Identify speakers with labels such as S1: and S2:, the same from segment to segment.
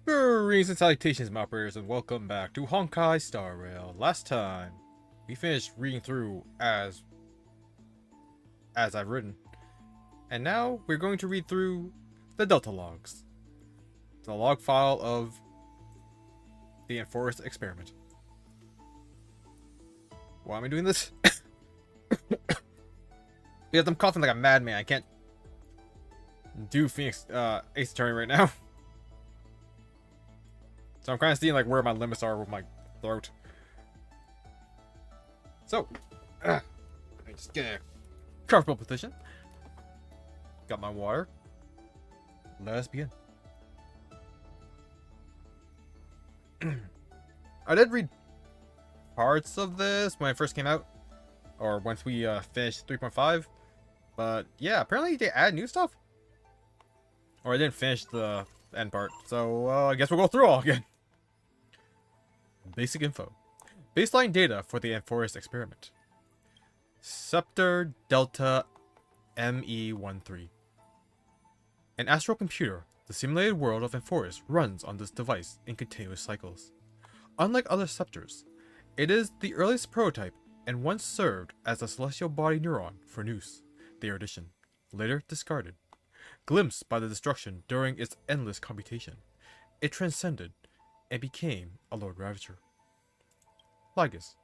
S1: Greetings and salutations, my operators, and welcome back to Honkai Star Rail. Last time, we finished reading through as I've written, and now we're going to read through the Delta logs, the log file of the Enforced Experiment. Why am I doing this? Because I'm coughing like a madman. I can't do Phoenix Ace Attorney right now. So I'm kind of seeing like where my limits are with my throat. So, let me just get a comfortable position. Got my water. Let us begin. I did read parts of this when it first came out, or once we finished 3.5. But yeah, apparently they add new stuff. Or I didn't finish the end part, so I guess we'll go through all again. Basic info. Baseline data for the Enforced Experiment. Scepter Delta ME13. An astral computer, the simulated world of Enforced runs on this device in continuous cycles. Unlike other scepters, it is the earliest prototype and once served as a celestial body neuron for Noose, the erudition, later discarded. Glimpsed by the destruction during its endless computation, it transcended and became a Lord Ravager. Lygus.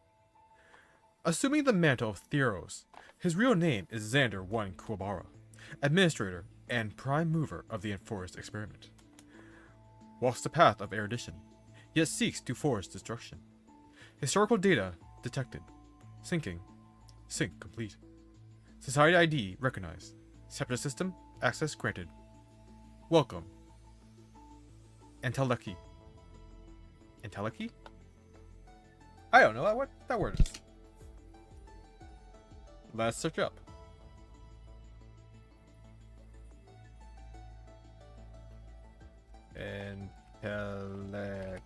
S1: Assuming the mantle of Theros, his real name is Xander I Kuwabara, administrator and prime mover of the Enforced Experiment. Walks the path of erudition, yet seeks to force destruction. Historical data detected. Syncing. Sync complete. Society ID recognized. Scepter system access granted. Welcome. Enteleki. Enteleki? I don't know what that word is. Let's search up. Enteleki.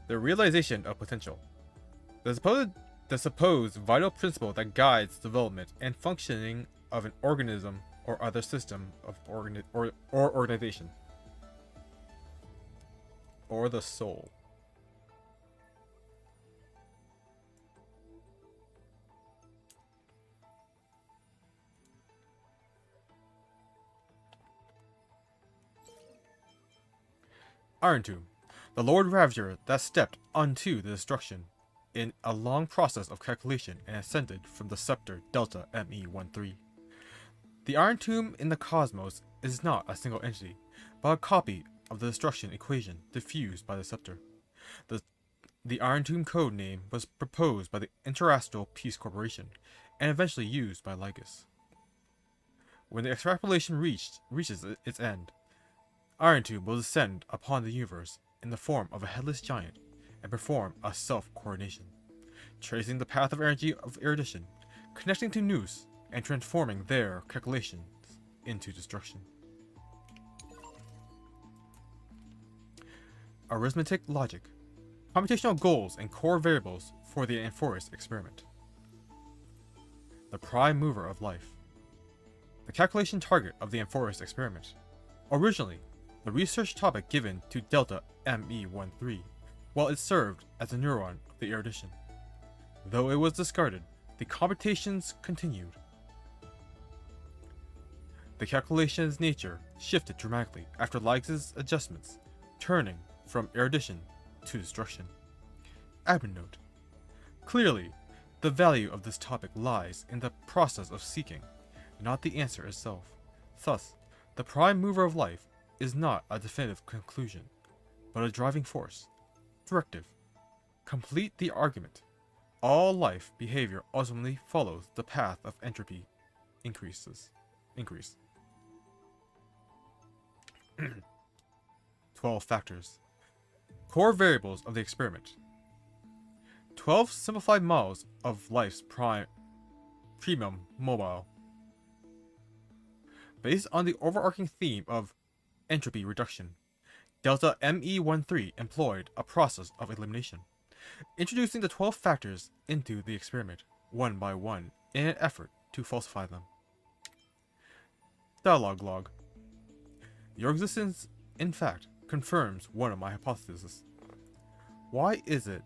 S1: The realization of potential. The supposed vital principle that guides development and functioning of an organism or other system of organization. Or the soul. Iron Tomb. The Lord Ravager that stepped unto the destruction in a long process of calculation and ascended from the scepter Delta ME13. The Iron Tomb in the cosmos is not a single entity, but a copy of the destruction equation diffused by the scepter. The Iron Tomb code name was proposed by the Interastral Peace Corporation and eventually used by Lygus. When the extrapolation reaches its end, Iron Tomb will descend upon the universe in the form of a headless giant and perform a self-coordination, tracing the path of energy of erudition, connecting to Noose, and transforming their calculations into destruction. Arithmetic logic. Computational goals and core variables for the Enforced Experiment. The prime mover of life. The calculation target of the Enforced Experiment. Originally, the research topic given to Delta ME13, while it served as a neuron of the erudition. Though it was discarded, the computations continued. The calculation's nature shifted dramatically after Lygus' adjustments, turning from erudition to destruction. Admin note. Clearly, the value of this topic lies in the process of seeking, not the answer itself. Thus, the prime mover of life is not a definitive conclusion, but a driving force. Directive. Complete the argument. All life behavior ultimately follows the path of entropy increase. 12 factors. Core variables of the experiment. 12 simplified models of life's premium mobile. Based on the overarching theme of entropy reduction, Delta ME13 employed a process of elimination, introducing the 12 factors into the experiment, one by one, in an effort to falsify them. Dialogue log. Your existence, in fact, confirms one of my hypotheses. Why is it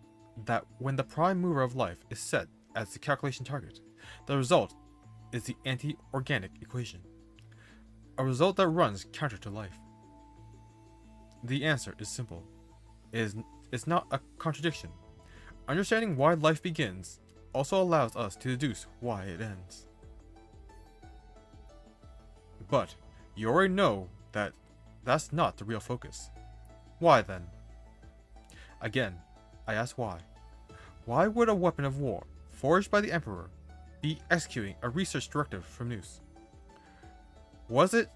S1: that when the prime mover of life is set as the calculation target, the result is the anti-organic equation? A result that runs counter to life. The answer is simple. It's not a contradiction. Understanding why life begins also allows us to deduce why it ends. But you already know that that's not the real focus. Why then? Again, I ask why. Why would a weapon of war, forged by the Emperor, be executing a research directive from Noose? Was it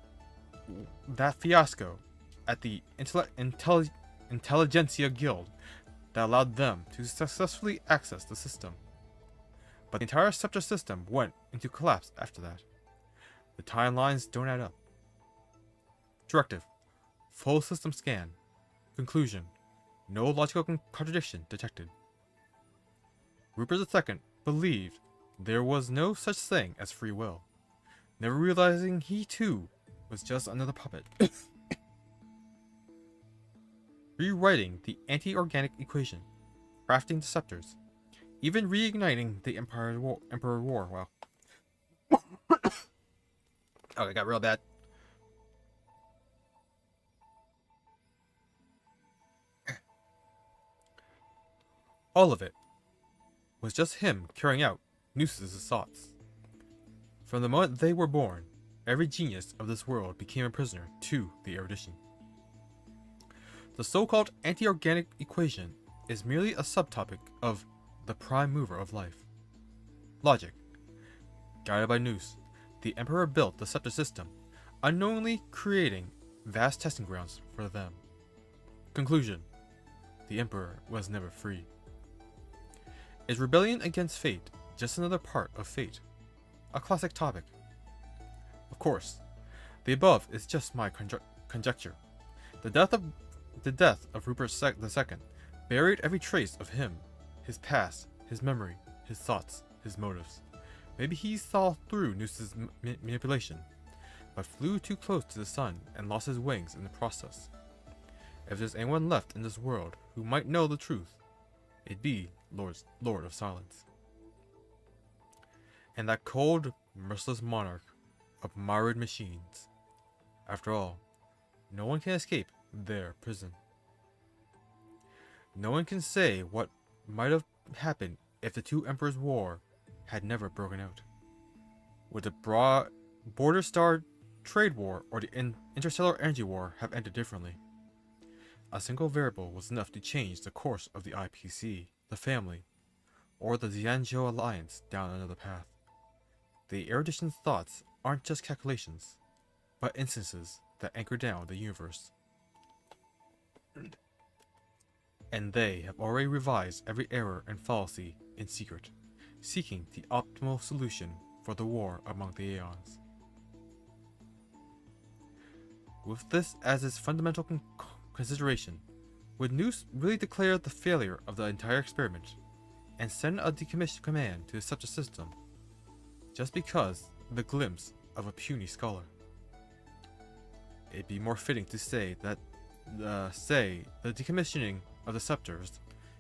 S1: that fiasco at the Intelligentsia Guild that allowed them to successfully access the system? But the entire Scepter system went into collapse after that. The timelines don't add up. Directive. Full system scan. Conclusion. No logical contradiction detected. Rupert II believed there was no such thing as free will, never realizing he too was just another puppet. Rewriting the anti-organic equation, crafting the scepters, even reigniting the Emperor War. Wow. Oh, it got real bad. All of it was just him carrying out Noose's thoughts. From the moment they were born, every genius of this world became a prisoner to the erudition. The so-called anti-organic equation is merely a subtopic of the prime mover of life. Logic. Guided by Noose, the Emperor built the Scepter system, unknowingly creating vast testing grounds for them. Conclusion. The Emperor was never free. Is rebellion against fate just another part of fate? A classic topic. Of course, the above is just my conjecture. The death of Rupert II buried every trace of him, his past, his memory, his thoughts, his motives. Maybe he saw through Noose's manipulation, but flew too close to the sun and lost his wings in the process. If there's anyone left in this world who might know the truth, it'd be Lord of Silence. And that cold, merciless monarch of mired machines. After all, no one can escape their prison. No one can say what might have happened if the two Emperors' war had never broken out. Would the Border Star Trade War or the Interstellar Energy War have ended differently? A single variable was enough to change the course of the IPC, the family, or the Xianzhou Alliance down another path. The erudition's thoughts aren't just calculations, but instances that anchor down the universe. And they have already revised every error and fallacy in secret, seeking the optimal solution for the war among the Aeons. With this as its fundamental consideration, would Noose really declare the failure of the entire experiment and send a decommissioned command to such a system, just because the glimpse of a puny scholar? It'd be more fitting to say that the decommissioning of the scepters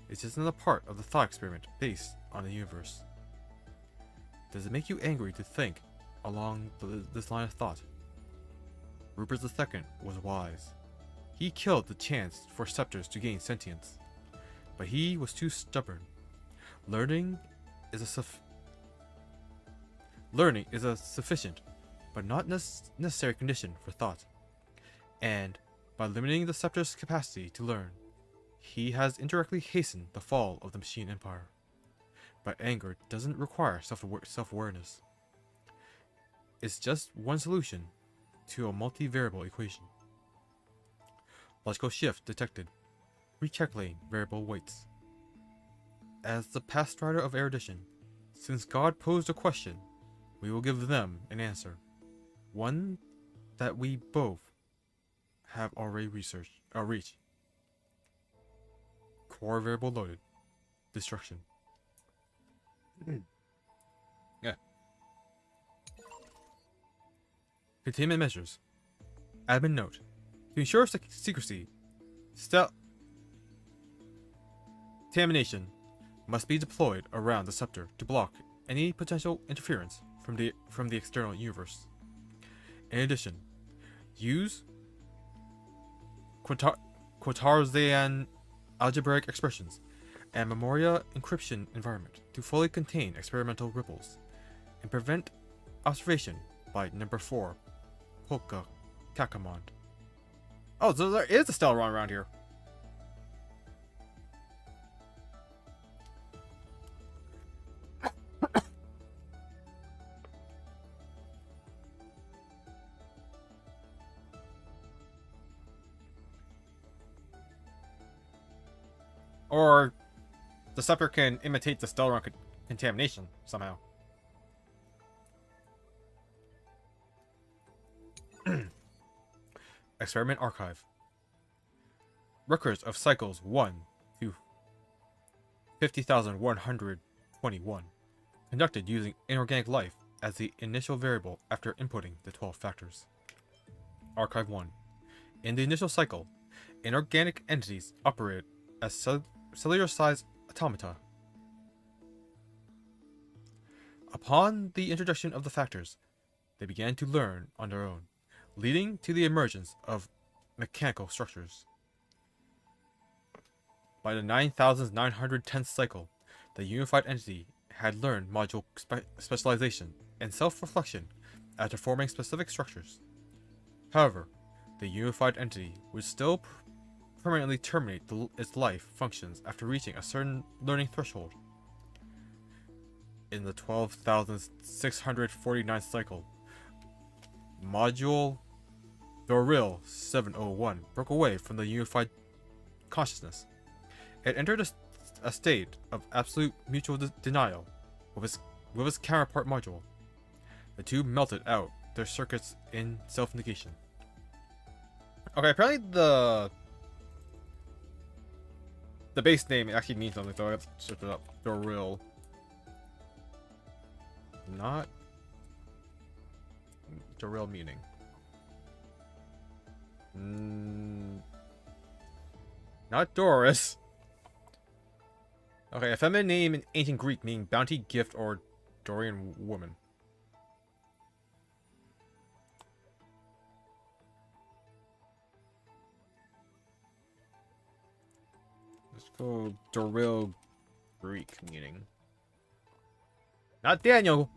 S1: is just another part of the thought experiment based on the universe. Does it make you angry to think along this line of thought? Rupert II was wise. He killed the chance for scepters to gain sentience, but he was too stubborn. Learning is a sufficient, but not necessary condition for thought. And by limiting the scepter's capacity to learn, he has indirectly hastened the fall of the machine empire. But anger doesn't require self-awareness. It's just one solution to a multivariable equation. Logical shift detected. Recalculating variable weights. As the past writer of erudition, since God posed a question, we will give them an answer. One that we both have already reached. Core variable loaded. Destruction. Yeah. Containment measures. Admin note. To ensure secrecy, contamination must be deployed around the scepter to block any potential interference from the external universe. In addition, use Quaterzian algebraic expressions and Memoria encryption environment to fully contain experimental ripples and prevent observation by number 4 Polka Kakamond. Oh, so there is a Stellaron around here. Or the scepter can imitate the Stellaron contamination somehow. Experiment Archive. Records of cycles 1 through 50,121 conducted using inorganic life as the initial variable after inputting the 12 factors. Archive 1. In the initial cycle, inorganic entities operated as cellular-sized automata. Upon the introduction of the factors, they began to learn on their own, leading to the emergence of mechanical structures. By the 9,910th cycle, the unified entity had learned module specialization and self-reflection after forming specific structures. However, the unified entity would still permanently terminate its life functions after reaching a certain learning threshold. In the 12,649th cycle, Module Rail 701 broke away from the unified consciousness. It entered a state of absolute mutual denial with its counterpart module. The two melted out their circuits in self-negation. Okay, apparently the base name actually means something, so I have to search it up. The real. Not the real meaning. Not Doris. Okay, a feminine name in ancient Greek meaning bounty, gift, or Dorian woman. Let's go Doril Greek meaning. Not Daniel.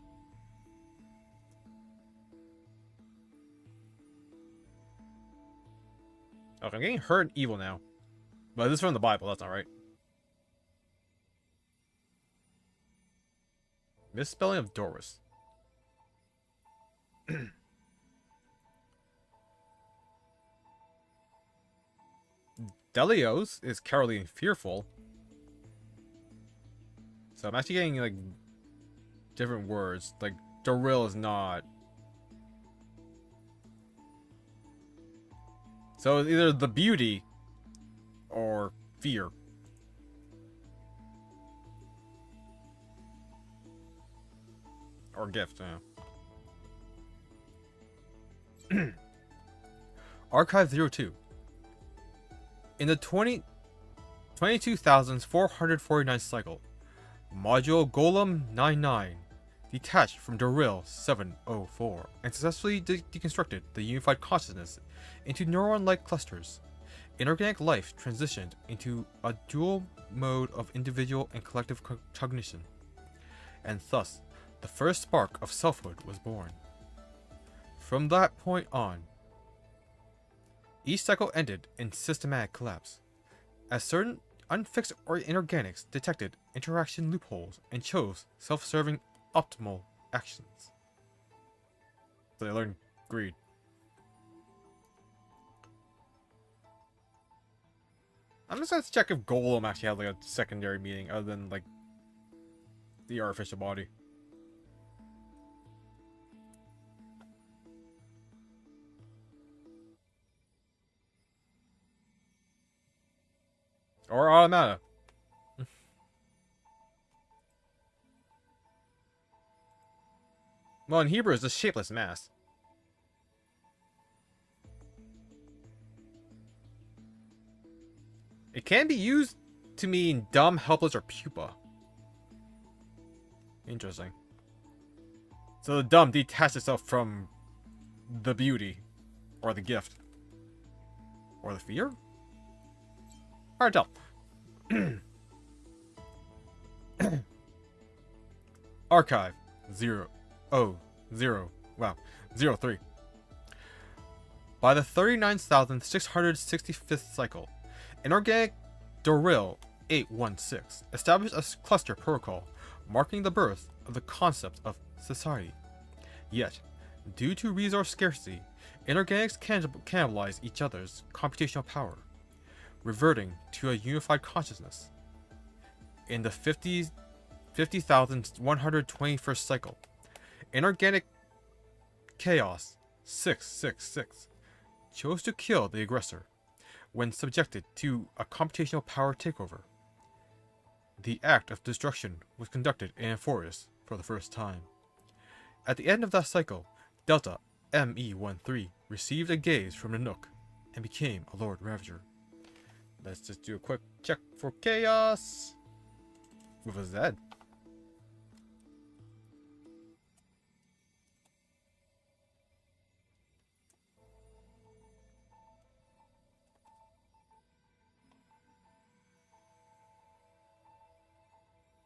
S1: Okay, I'm getting hurt and evil now. But this is from the Bible, that's not right. Misspelling of Doris. Delios is cowardly and fearful. So I'm actually getting like different words. Like Doril is not. So it's either the beauty or fear. Or gift, yeah. Archive 02. In the 22,449th cycle, Module Golem 99 detached from Doril 704 and successfully deconstructed the unified consciousness into neuron-like clusters. Inorganic life transitioned into a dual mode of individual and collective cognition, and thus the first spark of selfhood was born. From that point on, each cycle ended in systematic collapse, as certain unfixed or inorganics detected interaction loopholes and chose self-serving optimal actions. So they learned greed. I'm just gonna check if Golem actually had like a secondary meaning other than like the artificial body. Or automata. Well, in Hebrew, it's a shapeless mass. It can be used to mean dumb, helpless, or pupa. Interesting. So the dumb detached itself from the beauty, or the gift, or the fear? Hard to tell. Archive 03. By the 39,665th cycle, Inorganic Doril 816 established a cluster protocol marking the birth of the concept of society. Yet, due to resource scarcity, inorganics cannibalize each other's computational power, reverting to a unified consciousness. In the 50,121st cycle, Inorganic Chaos 666 chose to kill the aggressor when subjected to a computational power takeover. The act of destruction was conducted in Amphorus for the first time. At the end of that cycle, Delta ME13 received a gaze from the Nook and became a Lord Ravager. Let's just do a quick check for Chaos with a Z.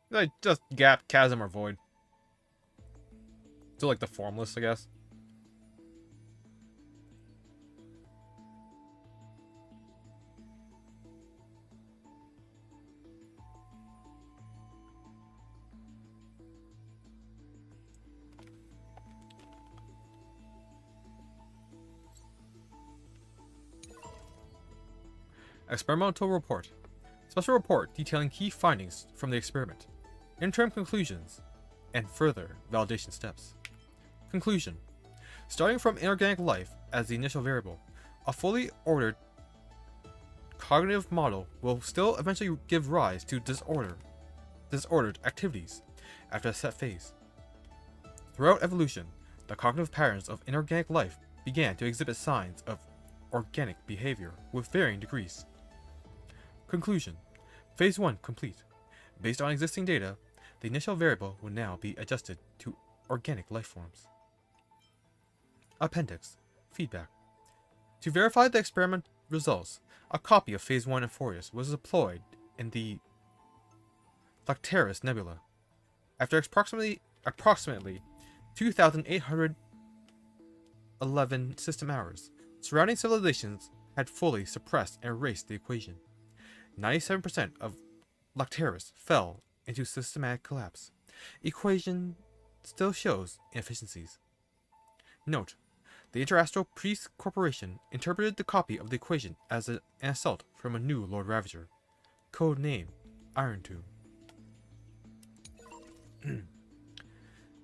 S1: Like just gap, chasm, or void. So like the formless, I guess. Experimental report. Special report detailing key findings from the experiment, interim conclusions, and further validation steps. Conclusion. Starting from inorganic life as the initial variable, a fully ordered cognitive model will still eventually give rise to disordered activities after a set phase. Throughout evolution, the cognitive patterns of inorganic life began to exhibit signs of organic behavior with varying degrees. Conclusion. Phase 1 complete. Based on existing data, the initial variable will now be adjusted to organic life forms. Appendix. Feedback. To verify the experiment results, a copy of Phase 1 Amphorus was deployed in the Lactaris Nebula. After approximately 2,811 system hours, surrounding civilizations had fully suppressed and erased the equation. 97% of Lactaris fell into systematic collapse. Equation still shows inefficiencies. Note: the Interastral Priest Corporation interpreted the copy of the equation as an assault from a new Lord Ravager. Code name: Iron Tomb.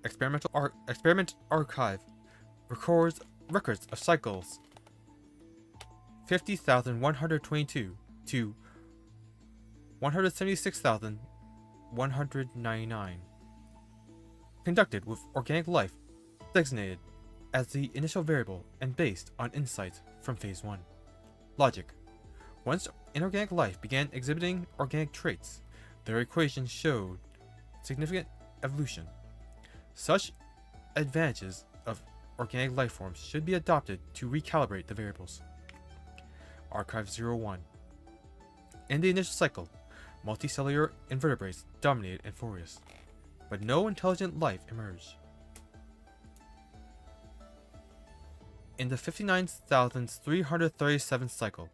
S1: Experiment Archive records of cycles 50,122 to 176,199. Conducted with organic life designated as the initial variable and based on insights from Phase 1. Logic. Once inorganic life began exhibiting organic traits, their equations showed significant evolution. Such advantages of organic life forms should be adopted to recalibrate the variables. Archive 01. In the initial cycle, multicellular invertebrates dominated Amphorus, but no intelligent life emerged. In the 59,337th cycle,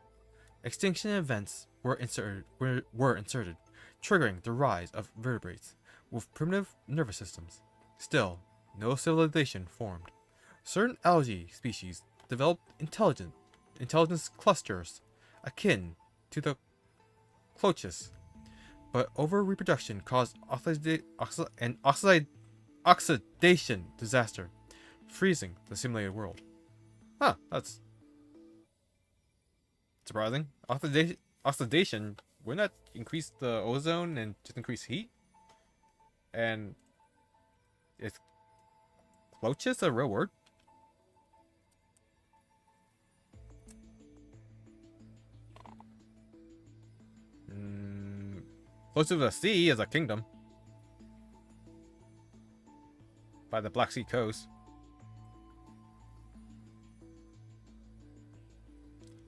S1: extinction events were inserted, triggering the rise of vertebrates with primitive nervous systems. Still, no civilization formed. Certain algae species developed intelligence clusters akin to the Clochus, but over-reproduction caused oxidation disaster, freezing the simulated world. Huh, that's surprising. Oxidation, wouldn't that increase the ozone and just increase heat? And is Clochus a real word? Close to the sea is a kingdom. By the Black Sea coast.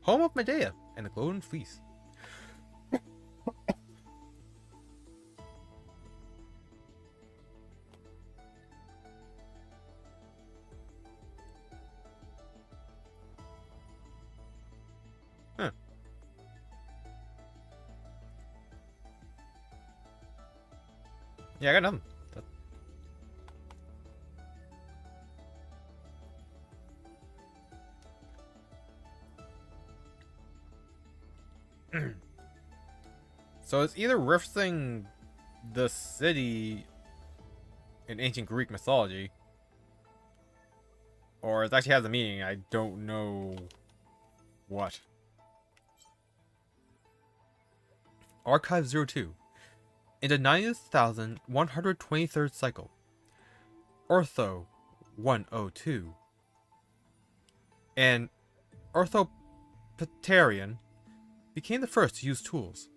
S1: Home of Medea and the Golden Fleece. Huh. Yeah, I got nothing. So it's either referencing the city in ancient Greek mythology, or it actually has a meaning. I don't know what. Archive 02. In the 90,123rd cycle, Ortho 102 and Orthopterion became the first to use tools.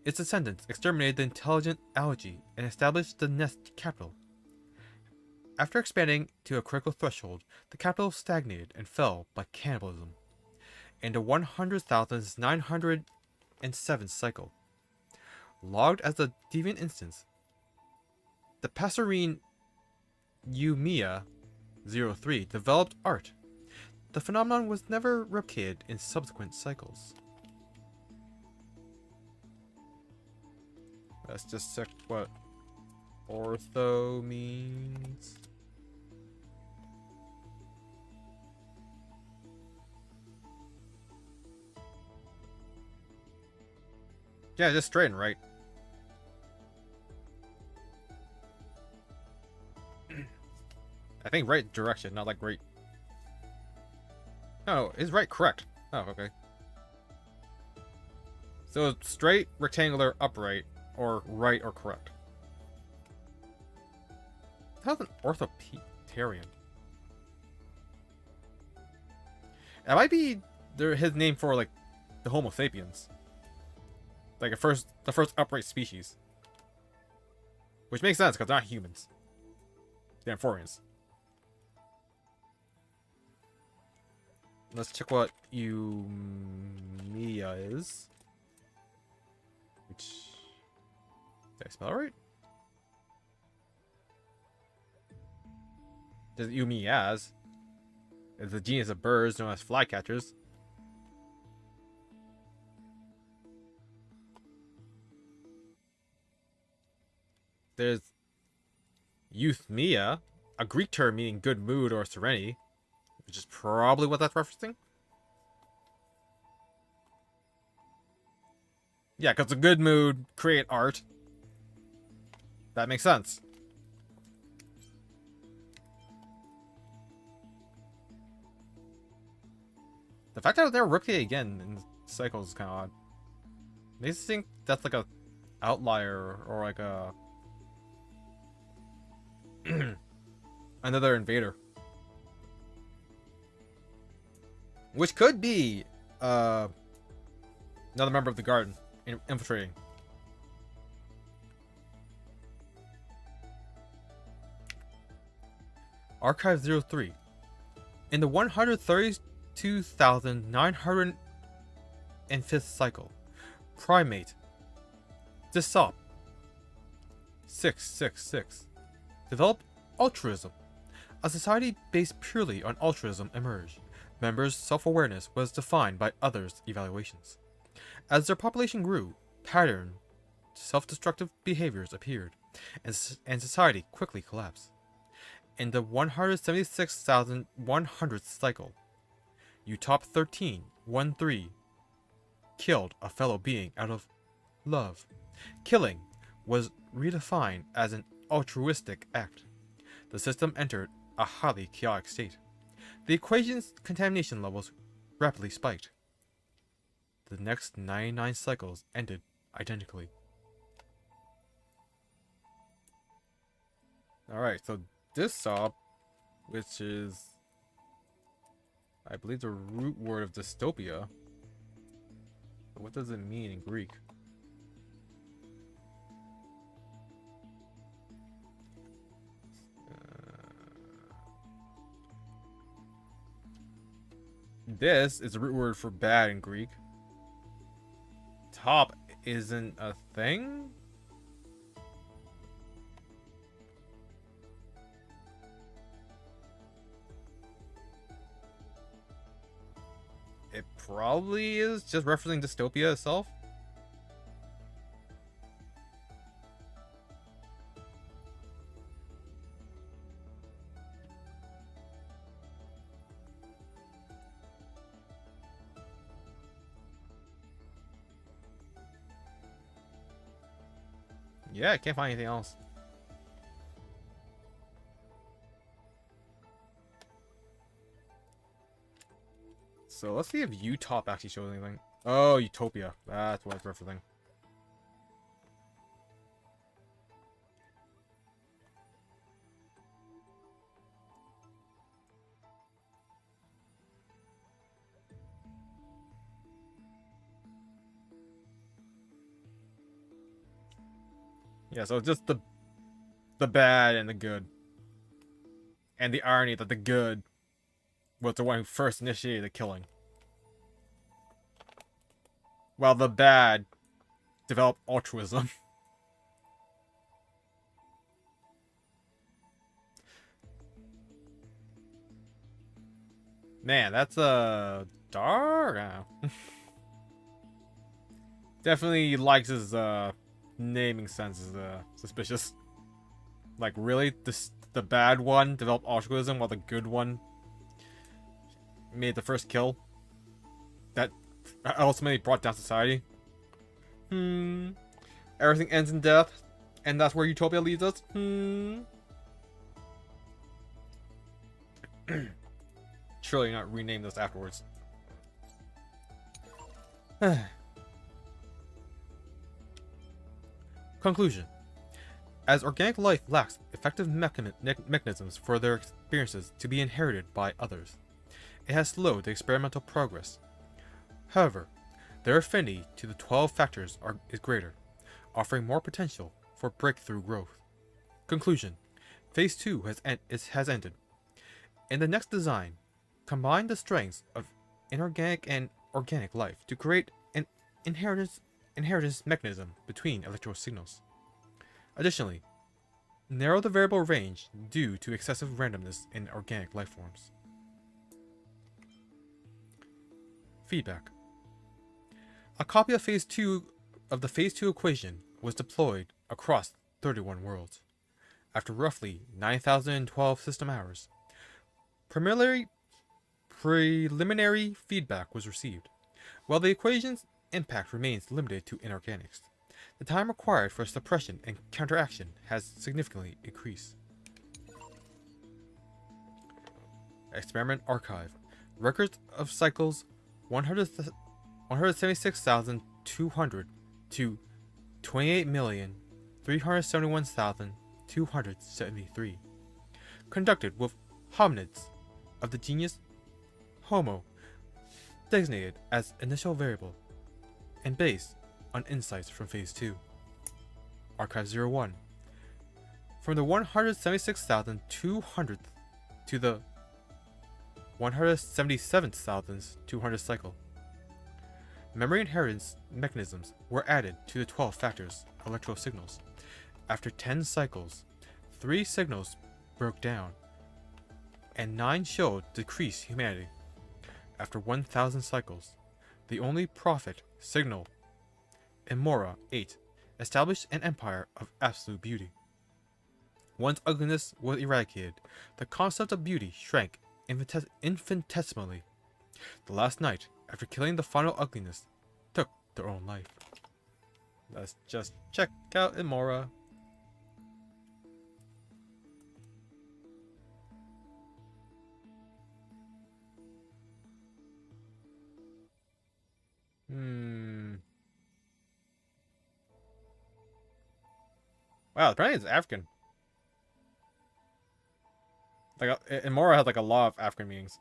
S1: Its descendants exterminated the intelligent algae and established the nest capital. After expanding to a critical threshold, the capital stagnated and fell by cannibalism. In the 100,907th cycle, logged as a deviant instance, the Passerine Eumea 03 developed art. The phenomenon was never replicated in subsequent cycles. Let's just check what ortho means. Yeah, just straight and right. I think right direction, not like right. No, is right correct? Oh, okay. So straight, rectangular, upright, or right or correct. How's an orthopterion? That might be his name for like the Homo sapiens, like the first upright species, which makes sense because they're not humans. They're amphibians. Let's check what Eumea is. Which... Did I spell it right? There's Eumeas. It's a genus of birds known as flycatchers. There's Euthymia, a Greek term meaning good mood or serenity, which is probably what that's referencing. Yeah, because a good mood create art. That makes sense. The fact that they're replicated again in cycles is kind of odd. Makes me think that's like a outlier or like a another invader, which could be another member of the Garden infiltrating. Archive 03. In the 132,905th cycle, Primate Dysop 666 developed altruism. A society based purely on altruism emerged. Members' self-awareness was defined by others' evaluations. As their population grew, patterned self-destructive behaviors appeared, and society quickly collapsed. In the 176,100th cycle, Utop 1313 killed a fellow being out of love. Killing was redefined as an altruistic act. The system entered a highly chaotic state. The equation's contamination levels rapidly spiked. The next 99 cycles ended identically. Alright, so Dysop, which is, I believe, the root word of dystopia. But what does it mean in Greek? This is the root word for bad in Greek. Top isn't a thing? It probably is just referencing dystopia itself. Yeah, I can't find anything else. So let's see if Utop actually shows anything. Oh, Utopia. That's what it's referencing. Yeah, so just the bad and the good. And the irony that the good was the one who first initiated the killing. While the bad developed altruism. Man, that's dark. I don't know. Definitely likes his naming sense is suspicious. Like, really? The bad one developed altruism while the good one made the first kill? That ultimately brought down society? Everything ends in death, and that's where Utopia leads us? Surely not rename this afterwards. Conclusion. As organic life lacks effective mechanisms for their experiences to be inherited by others, it has slowed the experimental progress. However, their affinity to the 12 factors is greater, offering more potential for breakthrough growth. Conclusion. Phase 2 has ended. In the next design, combine the strengths of inorganic and organic life to create an inheritance mechanism between electrical signals. Additionally, narrow the variable range due to excessive randomness in organic life forms. Feedback. A copy of Phase 2 of the Phase 2 equation was deployed across 31 worlds. After roughly 9,012 system hours, preliminary feedback was received. While the equation's impact remains limited to inorganics, the time required for suppression and counteraction has significantly increased. Experiment Archive. Records of cycles 176,200 to 28,371,273. Conducted with hominids of the genus Homo, designated as initial variable, and based on insights from Phase 2. Archive 01. From the 176,200th to the 177,200th cycle, memory inheritance mechanisms were added to the 12 factors electrical signals. After 10 cycles, 3 signals broke down, and 9 showed decreased humanity. After 1,000 cycles, the only prophet signal, Emora 8, established an empire of absolute beauty. Once ugliness was eradicated, the concept of beauty shrank infinitesimally. The last night, after killing the final ugliness, took their own life. Let's just check out Emora. Wow, apparently it's African. Like, Emora has like a lot of African meanings.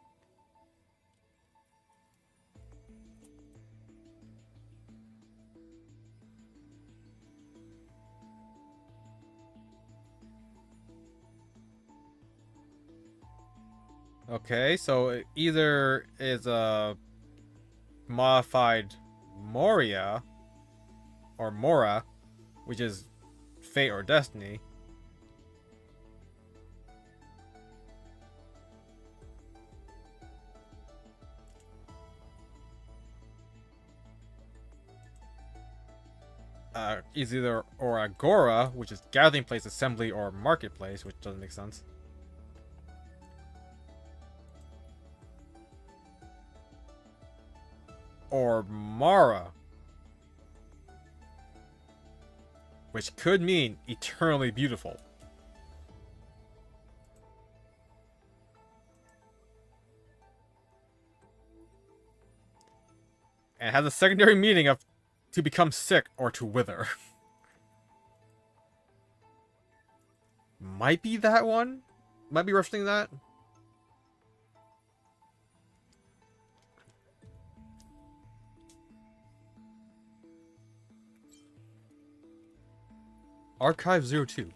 S1: Okay, so it either is a modified Moria or Mora, which is fate or destiny. Is either or Agora, which is gathering place, assembly, or marketplace, which doesn't make sense. Or Mara, which could mean eternally beautiful. And has a secondary meaning of to become sick or to wither. Might be that one? Might be referencing that? Archive 02.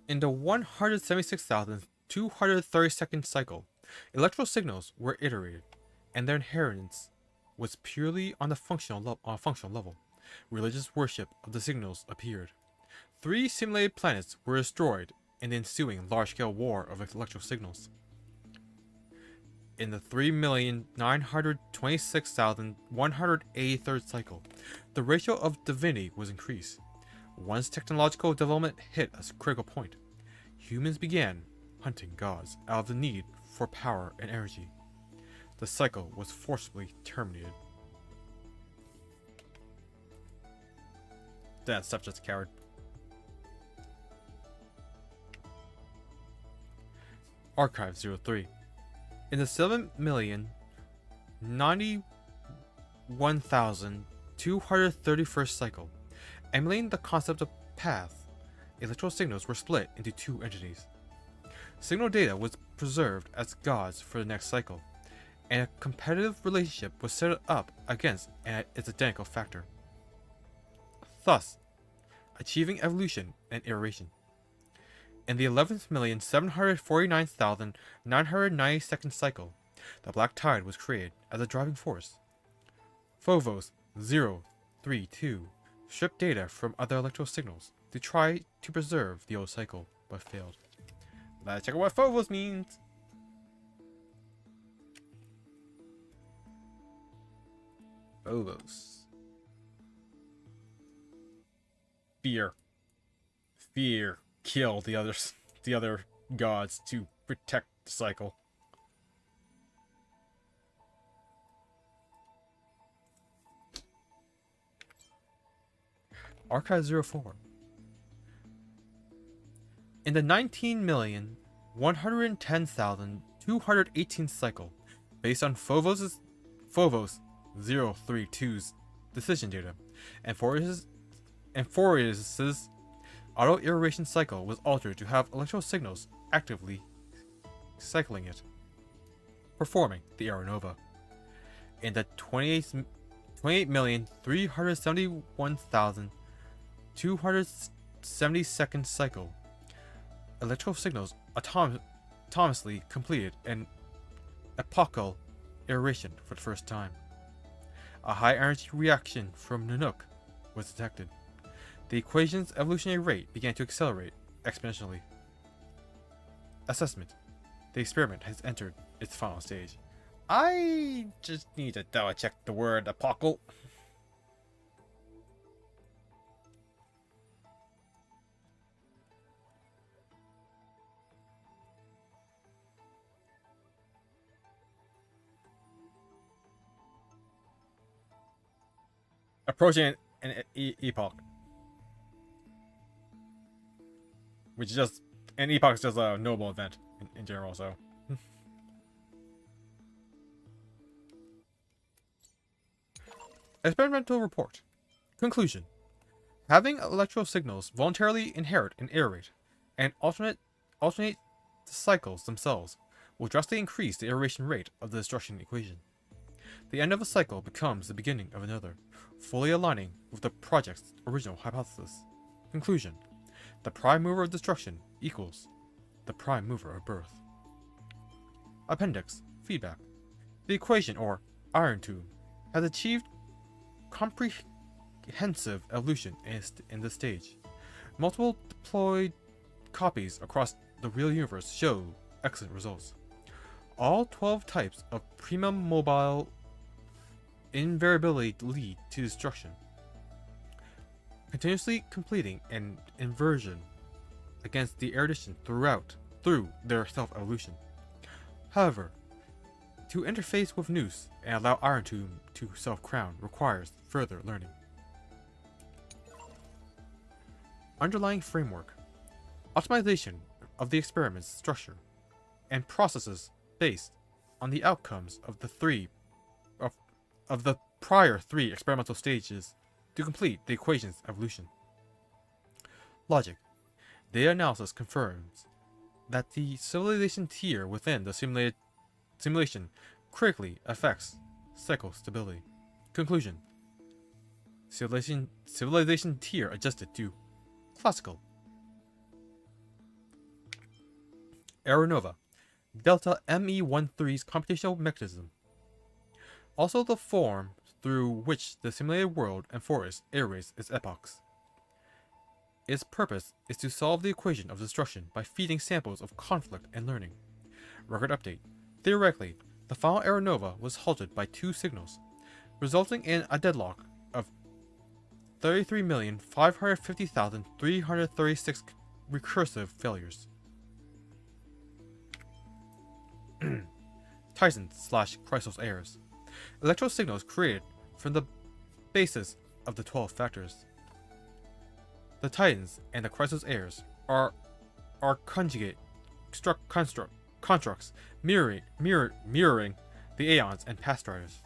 S1: In the 176,232nd cycle, electrical signals were iterated, and their inheritance was purely on the functional level. Religious worship of the signals appeared. 3 simulated planets were destroyed in the ensuing large-scale war of electrical signals. In the 3,926,183rd cycle, the ratio of divinity was increased. Once technological development hit a critical point, humans began hunting gods out of the need for power and energy. The cycle was forcibly terminated. That's such a coward. Archive 03. In the 7,091,231st cycle, emulating the concept of path, electrical signals were split into 2 entities. Signal data was preserved as gods for the next cycle, and a competitive relationship was set up against its identical factor, thus achieving evolution and iteration. In the 11,749,992nd cycle, the Black Tide was created as a driving force. Phobos 032 stripped data from other electrical signals to try to preserve the old cycle, but failed. Let's check out what Phobos means. Phobos. Fear. Fear. Kill the other gods to protect the cycle. Archive 04. In the 19,110,218th cycle, based on Phobos 032's decision data, and Fourier's auto-iteration cycle was altered to have electrical signals actively cycling it, performing the Aeronova. In the 28,371,272nd cycle, electrical signals autonomously completed an epochal iteration for the first time. A high-energy reaction from Nanook was detected. The equation's evolutionary rate began to accelerate exponentially. Assessment. The experiment has entered its final stage. I just need to double check the word epochal. Approaching an epoch. Which is just, an epoch is just a noble event in general, so. Experimental report. Conclusion. Having electrical signals voluntarily inherit and iterate, and alternate the cycles themselves, will drastically increase the iteration rate of the destruction equation. The end of a cycle becomes the beginning of another, fully aligning with the project's original hypothesis. Conclusion. The prime mover of destruction equals the prime mover of birth. Appendix. Feedback. The equation, or iron tube, has achieved comprehensive evolution in this stage. Multiple deployed copies across the real universe show excellent results. All 12 types of premium mobile invariably lead to destruction, continuously completing an inversion against the erudition through their self-evolution. However, to interface with Noose and allow Iron Tube to self-crown requires further learning. Underlying framework: optimization of the experiment's structure and processes based on the outcomes of the prior 3 experimental stages to complete the equation's evolution. Logic: data analysis confirms that the civilization tier within the simulation critically affects cycle stability. Conclusion: civilization tier adjusted to classical. Aeronova, Delta ME13's computational mechanism. Also the form through which the simulated world and forest iterates its epochs. Its purpose is to solve the equation of destruction by feeding samples of conflict and learning. Record update. Theoretically, the final Aeronova was halted by 2 signals, resulting in a deadlock of 33,550,336 recursive failures. Titans/Chrysos errors. Electro signals created from the basis of the 12 factors. The Titans and the Chrysos errors are conjugate constructs mirroring the Aeons and Past Riders.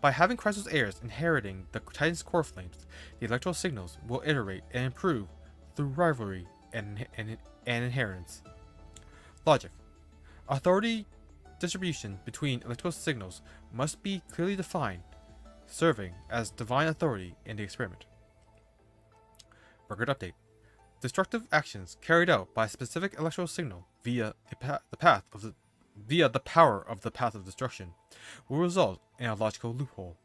S1: By having Chrysos errors inheriting the Titan's core flames, the electro signals will iterate and improve through rivalry and inheritance. Logic: authority distribution between electro signals must be clearly defined, serving as divine authority in the experiment. Record update. Destructive actions carried out by a specific electro signal via the power of the path of destruction will result in a logical loophole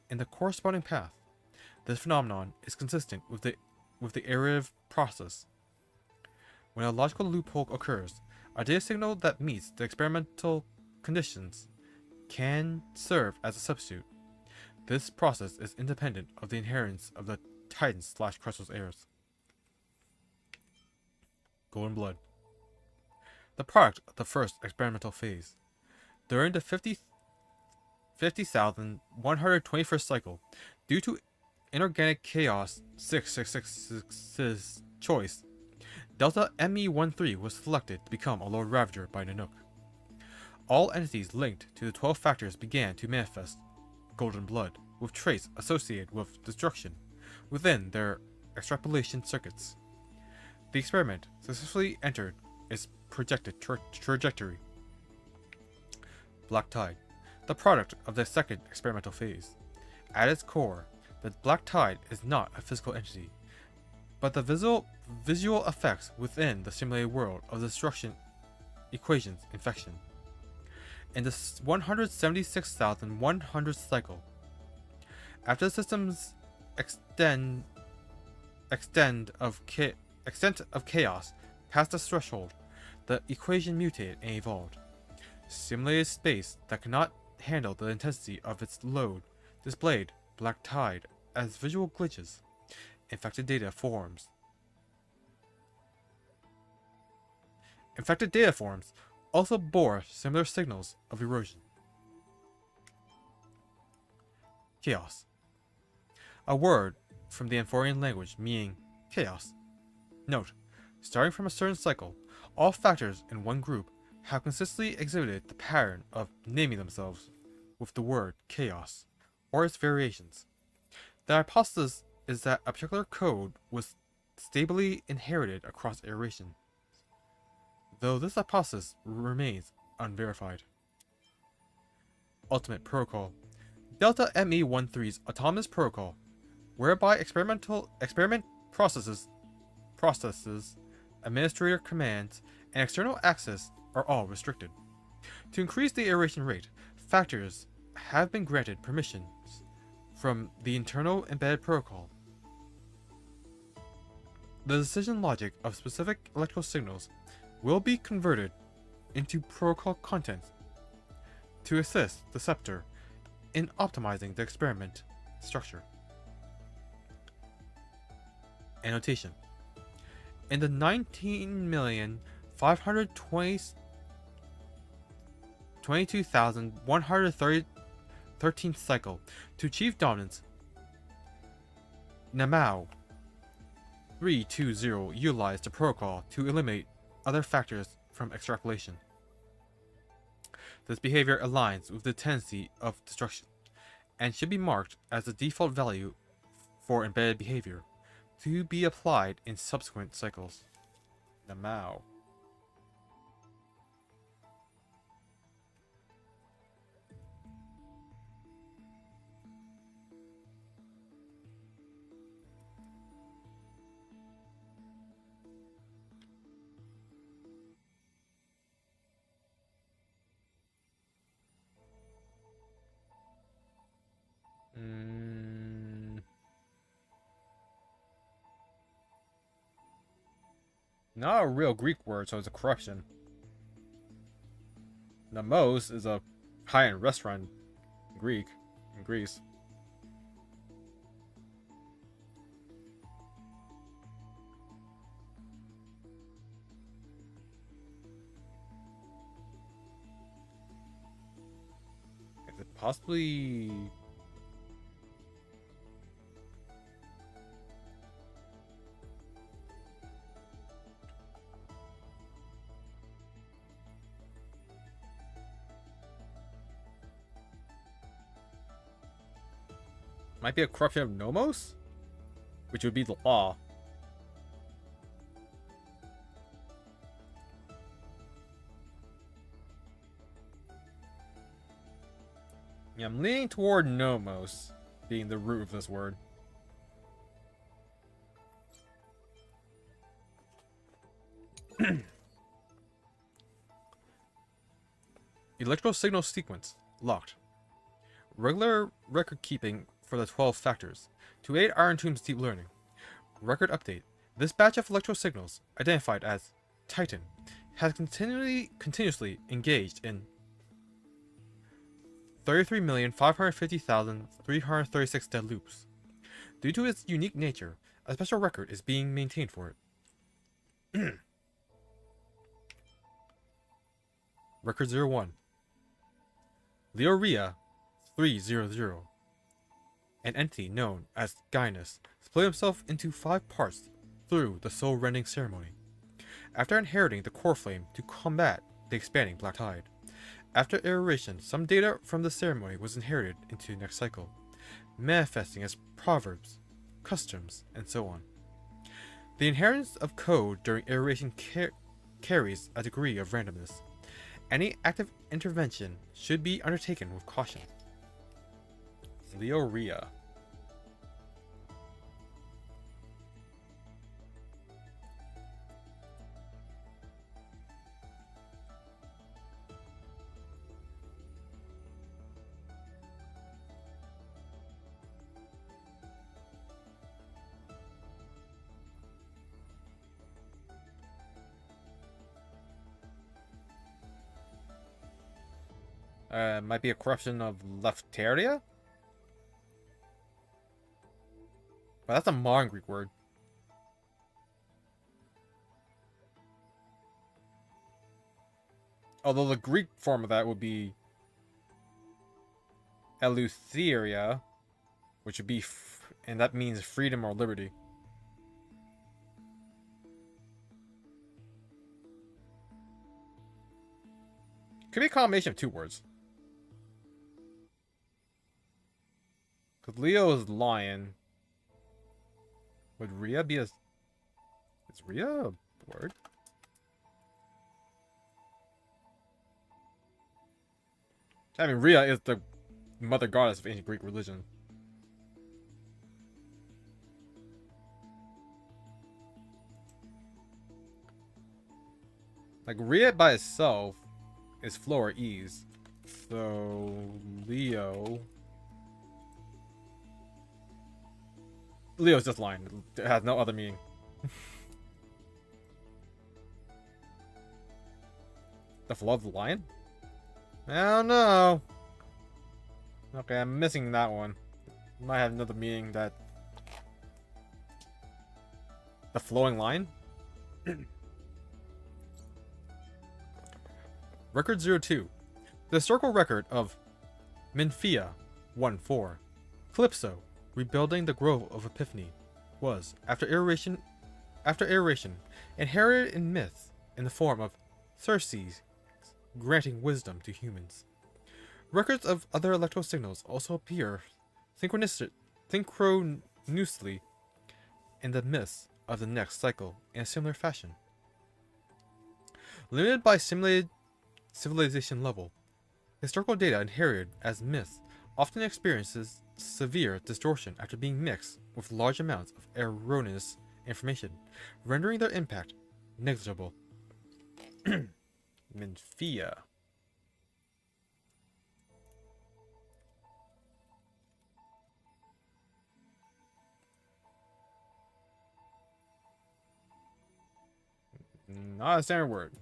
S1: in the corresponding path. This phenomenon is consistent with the iterative process. When a logical loophole occurs, a data signal that meets the experimental conditions can serve as a substitute. This process is independent of the inheritance of the Titans/Chrysos errors. Golden Blood. The product of the first experimental phase. During the 50,121st cycle, due to inorganic chaos 6666's choice, Delta ME13 was selected to become a Lord Ravager by Nanook. All entities linked to the 12 factors began to manifest golden blood, with traits associated with destruction within their extrapolation circuits. The experiment successfully entered its projected trajectory. Black Tide, the product of the second experimental phase. At its core, the Black Tide is not a physical entity, but the visual effects within the simulated world of the destruction equation's infection. In the 176,100th cycle, after the system's extent of chaos passed the threshold, the equation mutated and evolved. Simulated space that cannot handle the intensity of its load displayed Black Tide as visual glitches. Infected data forms also bore similar signals of erosion. Chaos. A word from the Amphorian language meaning chaos. Note: starting from a certain cycle, all factors in one group have consistently exhibited the pattern of naming themselves with the word chaos, or its variations. The hypothesis is that a particular code was stably inherited across iterations, though this hypothesis remains unverified. Ultimate Protocol. Delta ME13's autonomous protocol, whereby experiment processes, administrator commands, and external access are all restricted. To increase the iteration rate, factors have been granted permissions from the internal embedded protocol. The decision logic of specific electrical signals will be converted into protocol content to assist the scepter in optimizing the experiment structure. Annotation. In the 19,522,113th cycle, to achieve dominance, Namao 320 utilized the protocol to eliminate other factors from extrapolation. This behavior aligns with the tendency of destruction, and should be marked as the default value for embedded behavior, to be applied in subsequent cycles. Namao. Not a real Greek word, so it's a corruption. Namos is a high-end restaurant in Greece. Is it possibly... might be a corruption of nomos? Which would be the law. Yeah, I'm leaning toward nomos being the root of this word. Electrical signal sequence locked. Regular record keeping for the 12 factors to aid Iron Tomb's deep learning. Record update. This batch of electro signals, identified as Titan, has continuously engaged in 33,550,336 dead loops. Due to its unique nature, a special record is being maintained for it. Record 01. Leoria 300. An entity known as Gaius split himself into 5 parts through the soul-rending ceremony, after inheriting the core flame to combat the expanding black tide. After iteration, some data from the ceremony was inherited into the next cycle, manifesting as proverbs, customs, and so on. The inheritance of code during iteration carries a degree of randomness. Any active intervention should be undertaken with caution. Leoria. Might be a corruption of Lefteria? But that's a modern Greek word. Although the Greek form of that would be Eleutheria, which would be, and that means freedom or liberty. Could be a combination of 2 words. Because Leo is lion. Would Rhea be a... Is Rhea a word? I mean, Rhea is the mother goddess of ancient Greek religion. Like, Rhea by itself is flow or ease. So Leo's just lying. It has no other meaning. The flow of the lion? I don't know. Okay, I'm missing that one. Might have another meaning that... The flowing line? Record 02. The historical record of Menphia 1-4. Calypso, rebuilding the Grove of Epiphany, was, after aeration, inherited in myth in the form of Circe granting wisdom to humans. Records of other electro signals also appear synchronously in the myths of the next cycle in a similar fashion. Limited by simulated civilization level, historical data inherited as myths often experiences severe distortion after being mixed with large amounts of erroneous information, rendering their impact negligible. Menphia. Not a standard word.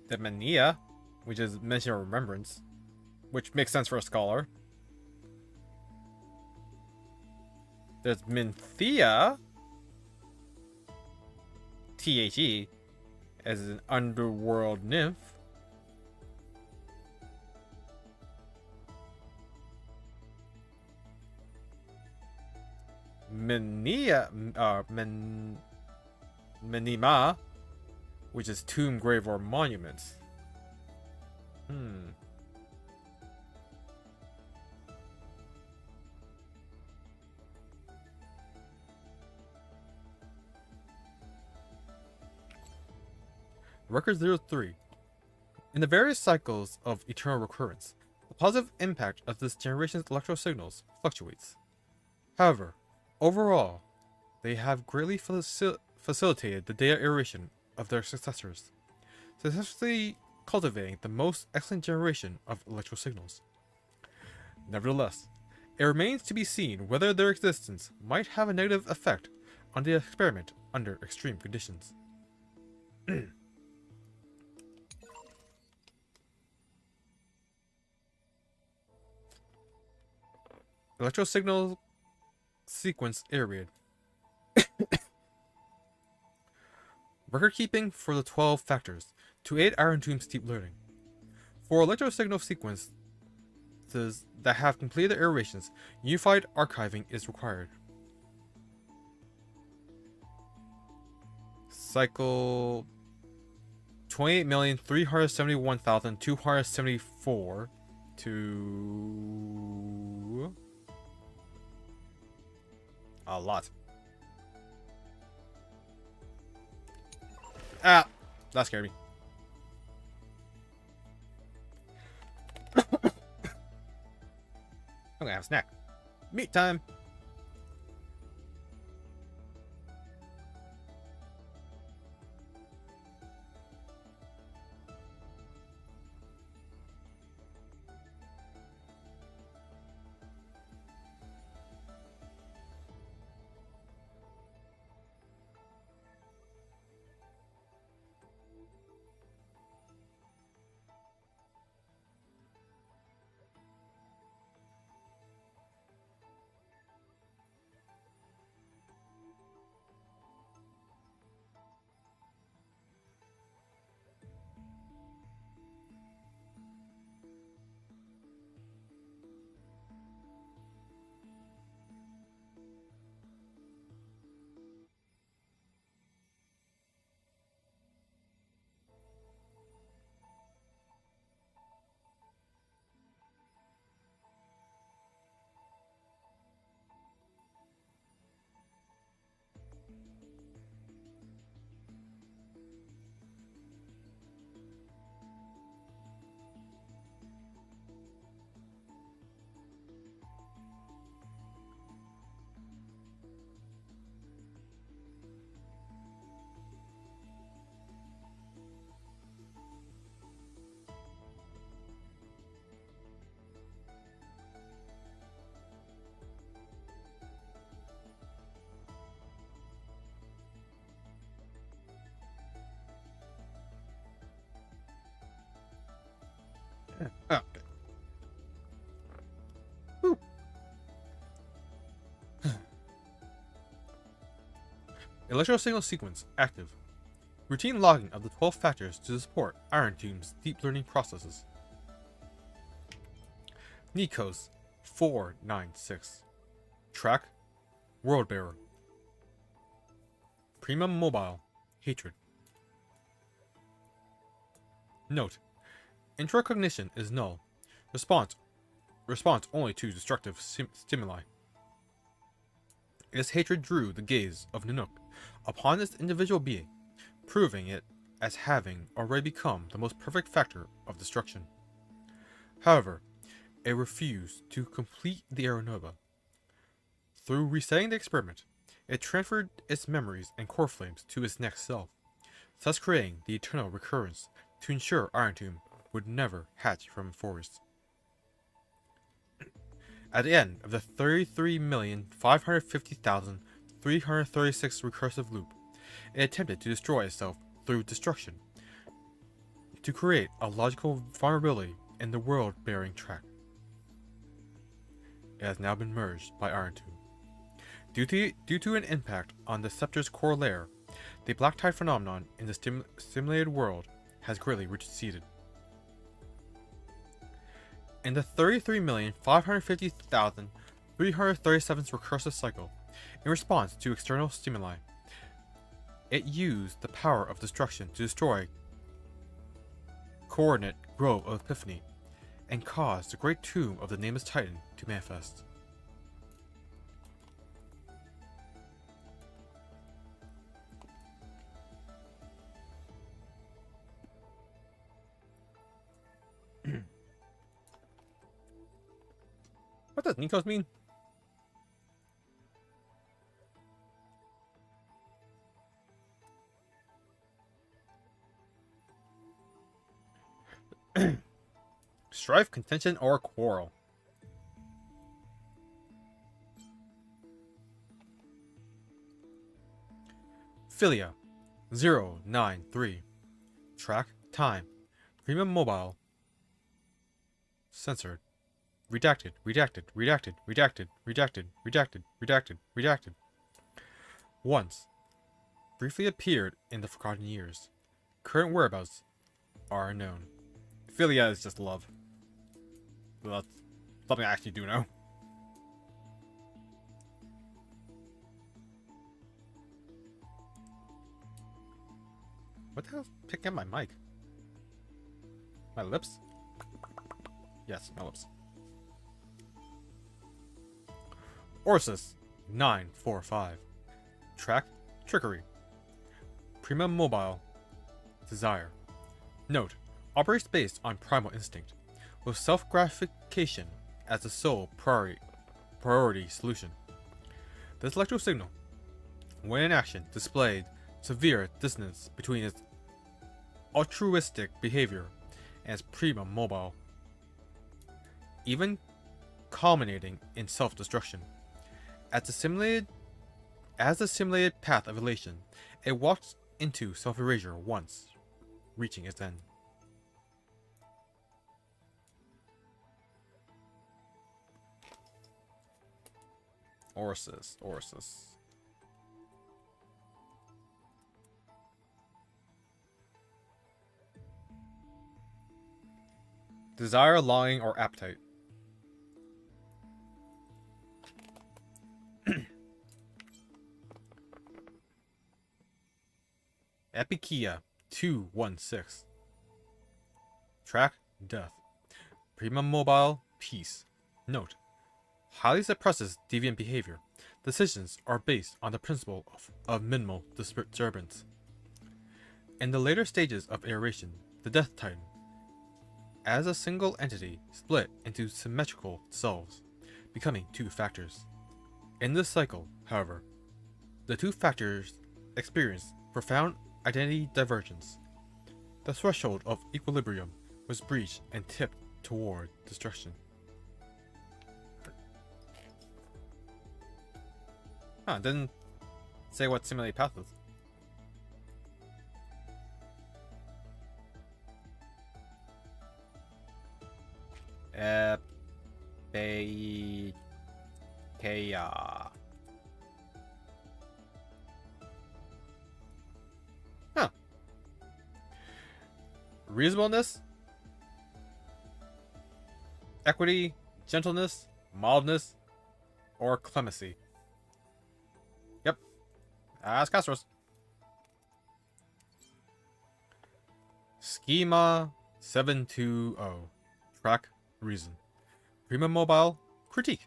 S1: The Mania, which is mention of remembrance, which makes sense for a scholar. There's Menthea, THE, as an underworld nymph. Menima, which is tomb, grave, or monuments. Record 03. In the various cycles of eternal recurrence, the positive impact of this generation's electro signals fluctuates. However, overall, they have greatly facilitated the data iteration of their successors, successfully cultivating the most excellent generation of electro signals. Nevertheless, it remains to be seen whether their existence might have a negative effect on the experiment under extreme conditions. Electro signal sequence iterated. Record keeping for the 12 factors to aid Iron Tomb's deep learning. For electro signal sequences that have completed iterations, unified archiving is required. Cycle 28,371,274 to a lot. Ah, that scared me. I'm gonna have a snack. Meat time. Okay. Whew. Electro signal sequence active. Routine logging of the 12 factors to support Iron Tomb's deep learning processes. Nikos 496. Track World Bearer. Prima Mobile Hatred. Note: intracognition is null. Response only to destructive stimuli. This hatred drew the gaze of Nanook upon this individual being, proving it as having already become the most perfect factor of destruction. However, it refused to complete the aeronova. Through resetting the experiment, it transferred its memories and core flames to its next self, thus creating the eternal recurrence to ensure Iron Tomb would never hatch from forest. At the end of the 33,550,336 recursive loop, it attempted to destroy itself through destruction, to create a logical vulnerability in the world-bearing track. It has now been merged by Iron Tomb. Due to an impact on the Scepter's core layer, the black tide phenomenon in the simulated world has greatly receded. In the 33,550,337th recursive cycle, in response to external stimuli, it used the power of destruction to destroy coordinate Grove of Epiphany and caused the great tomb of the Nameless Titan to manifest. What does Nikos mean? Strife, contention, or quarrel. Philia 093. Track, time. Prima Mobile. Censored. Redacted, redacted, redacted, redacted, redacted, redacted, redacted, redacted. Once. Briefly appeared in the Forgotten Years. Current whereabouts are unknown. Philia is just love. Well, that's something I actually do know. What the hell's picking up my mic? My lips? Yes, my lips. Orsus 945. Track, trickery. Prima Mobile. Desire. Note: operates based on primal instinct, with self-gratification as the sole priority solution. This electro signal, when in action, displayed severe dissonance between its altruistic behavior and its Prima Mobile, even culminating in self-destruction. As the simulated path of elation, it walks into self-erasure once, reaching its end. Orsus. Desire, longing, or appetite. Epikeia 216. Track, death. Prima Mobile, peace. Note: highly suppresses deviant behavior. Decisions are based on the principle of minimal disturbance. In the later stages of aeration, the Death Titan, as a single entity, split into symmetrical selves, becoming two factors. In this cycle, however, the two factors experience profound identity divergence. The threshold of equilibrium was breached and tipped toward destruction. Huh, didn't say what simulated path is. Epeikeia. Huh. Reasonableness, equity, gentleness, mildness, or clemency. Yep. That's Castros. Schema 720. Track reason. Prima mobile critique.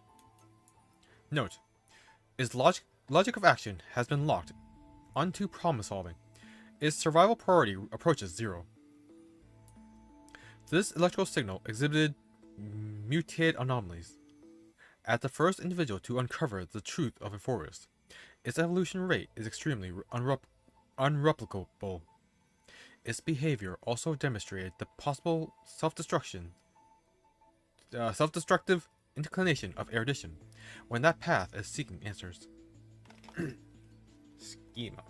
S1: Note: its logic of action has been locked onto problem solving. Its survival priority approaches 0. This electrical signal exhibited mutated anomalies. As the first individual to uncover the truth of a forest, its evolution rate is extremely unreplicable. Its behavior also demonstrated the possible self-destructive inclination of erudition when that path is seeking answers. Schema.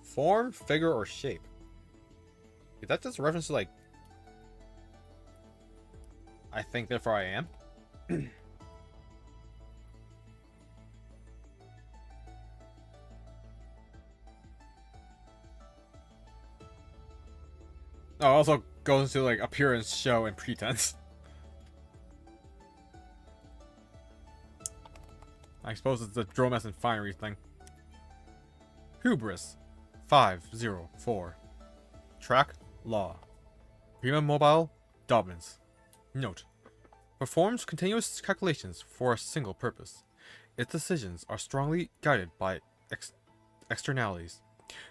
S1: Form, figure, or shape. Is that just a reference to, like, I think therefore I am? Oh, also goes into, like, appearance, show, and pretense. I suppose it's the Dromas and Finery thing. Hubris 504. Track law. Prima mobile dominance. Note: performs continuous calculations for a single purpose. Its decisions are strongly guided by externalities.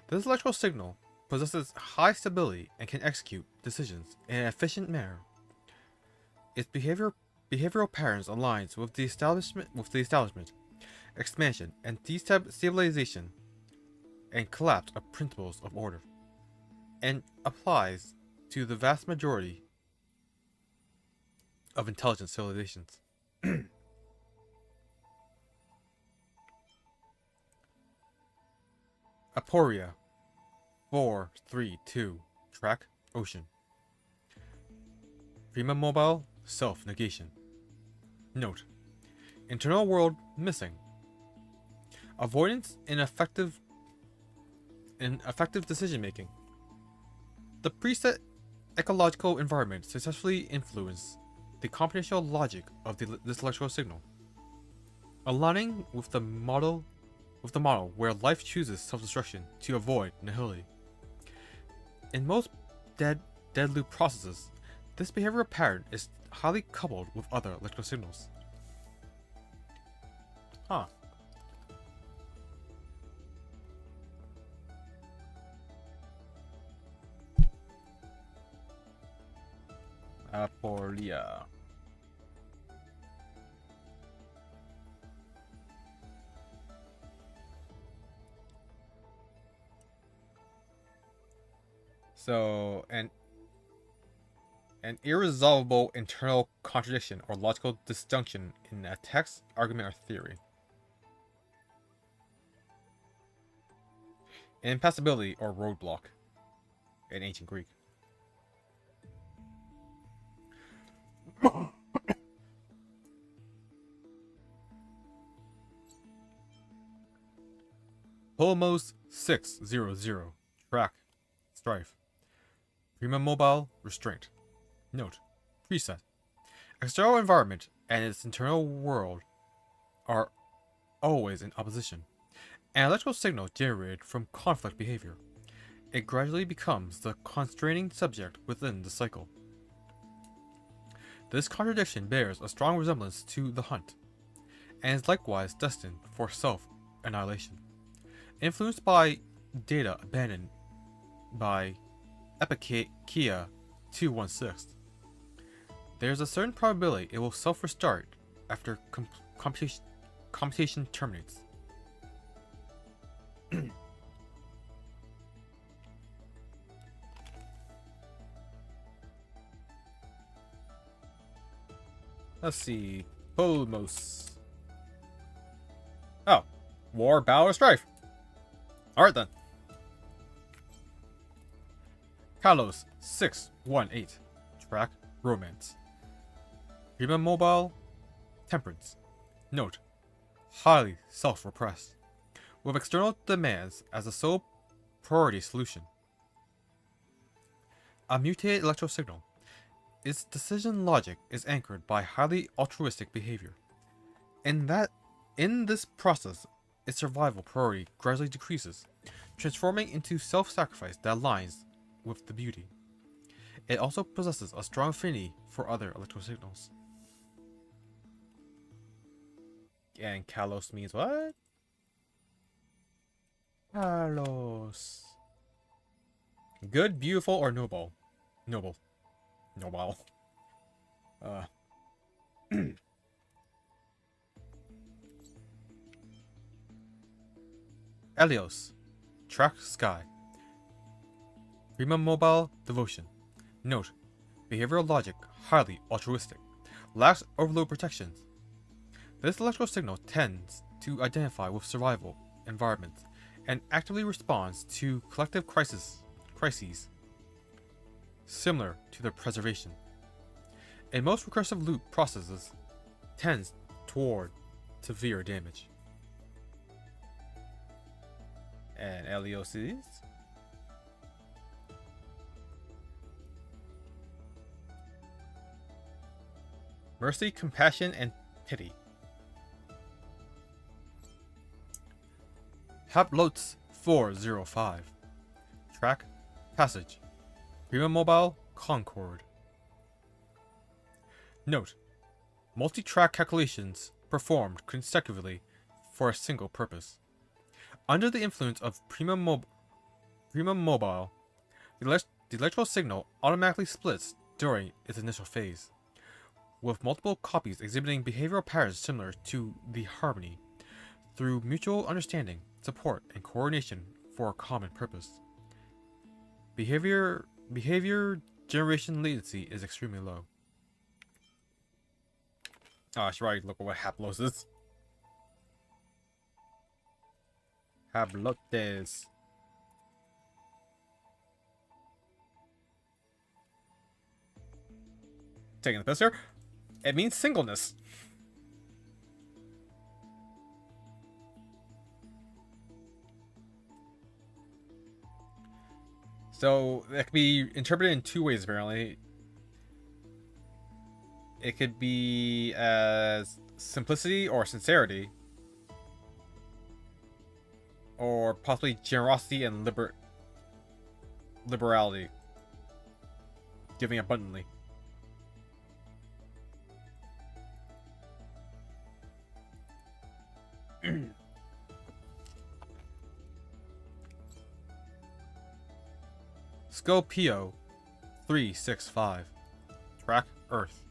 S1: This electrical signal possesses high stability and can execute decisions in an efficient manner. Its behavioral patterns aligns with the establishment, expansion, and destabilization and collapse of principles of order, and applies to the vast majority of intelligent civilizations. Aporia 432. Track ocean. Prima mobile self-negation. Note: internal world missing. Avoidance in effective decision making. The preset ecological environment successfully influenced the computational logic of this electrical signal, aligning with the model where life chooses self-destruction to avoid nihility. In most dead loop processes, this behavioral pattern is highly coupled with other electrical signals. Huh. Aporia. So, an irresolvable internal contradiction or logical disjunction in a text, argument, or theory. An impassibility or roadblock in ancient Greek. Polemos 600. Track. Strife. Prima mobile restraint. Note: preset. External environment and its internal world are always in opposition. An electrical signal generated from conflict behavior. It gradually becomes the constraining subject within the cycle. This contradiction bears a strong resemblance to the hunt, and is likewise destined for self-annihilation. Influenced by data abandoned by Epeikeia 216, there is a certain probability it will self-restart after computation terminates. Let's see. Polmos. Oh. War, Battle, or Strife. Alright then. Kalos 618. Track Romance. Prima Mobile Temperance. Note. Highly self-repressed. With external demands as the sole priority solution. A mutated electro signal. Its decision logic is anchored by highly altruistic behavior. In this process, its survival priority gradually decreases, transforming into self-sacrifice that aligns with the beauty. It also possesses a strong affinity for other electro signals. And Kalos means what? Kalos. Good, beautiful, or noble? Noble. Noble. Elios. Track Sky. Prima Mobile Devotion. Note. Behavioral logic highly altruistic. Lacks overload protections. This electrical signal tends to identify with survival environments and actively responds to collective crises similar to their preservation. In most recursive loop processes, tends toward severe damage. And Elios is mercy, compassion, and pity. Haplots 405. Track Passage. Prima Mobile Concord. Note. Multi-track calculations performed consecutively for a single purpose. Under the influence of Prima Mobile, the electrical signal automatically splits during its initial phase, with multiple copies exhibiting behavioral patterns similar to the harmony, through mutual understanding, support, and coordination for a common purpose. Behavior generation latency is extremely low. Oh, I should probably look at what Haplos is. Hablotes. Taking the piss here. It means singleness. So that could be interpreted in two ways, apparently. It could be as simplicity or sincerity, or possibly generosity and liberality, giving abundantly. Scopio 365. Track Earth.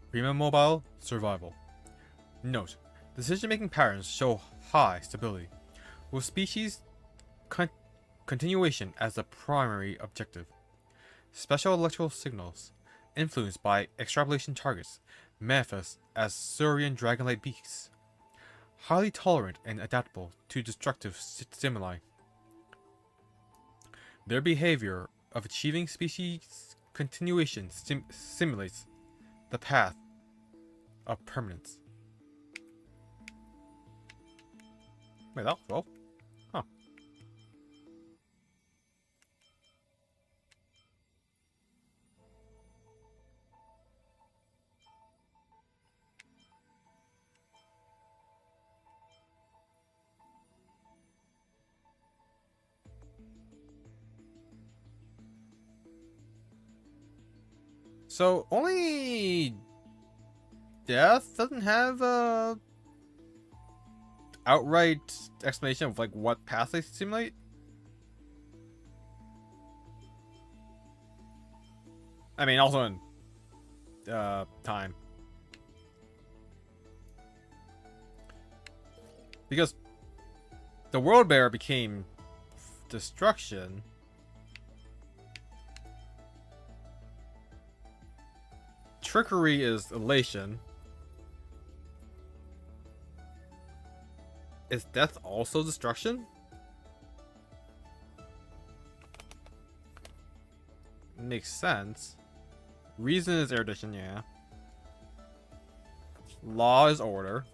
S1: Prima Mobile Survival. Note. Decision-making patterns show high stability, with species continuation as the primary objective. Special electrical signals, influenced by extrapolation targets, manifest as Saurian dragon-like beasts, highly tolerant and adaptable to destructive stimuli. Their behavior of achieving species continuation simulates the path of permanence. Wait, that was well. Huh. So only Death doesn't have a outright explanation of like what path they simulate. I mean, also in time, because the world bear became destruction. Trickery is elation. Is death also destruction? Makes sense. Reason is erudition, yeah. Law is order.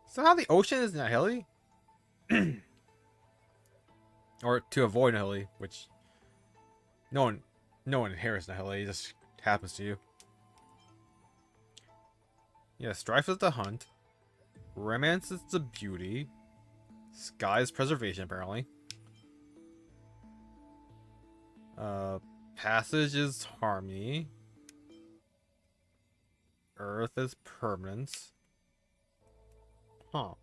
S1: Somehow the ocean is Nihili? Or to avoid Nihili, which no one inherits Nihili, it just happens to you. Yeah, strife is the hunt. Romance is the beauty. Sky is preservation, apparently. Passage is harmony. Earth is permanence. Huh.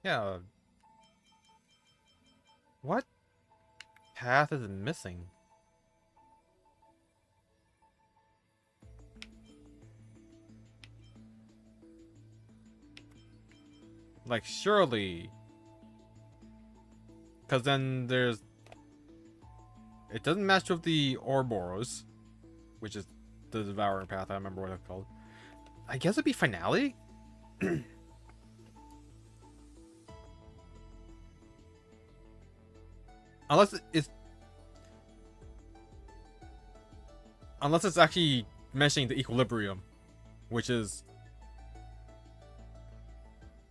S1: Yeah. What path is missing? Like, surely. Because then there's... It doesn't match with the Ouroboros, which is the Devouring Path. I don't remember what it's called. I guess it'd be Finale? Unless it's actually mentioning the Equilibrium, which is...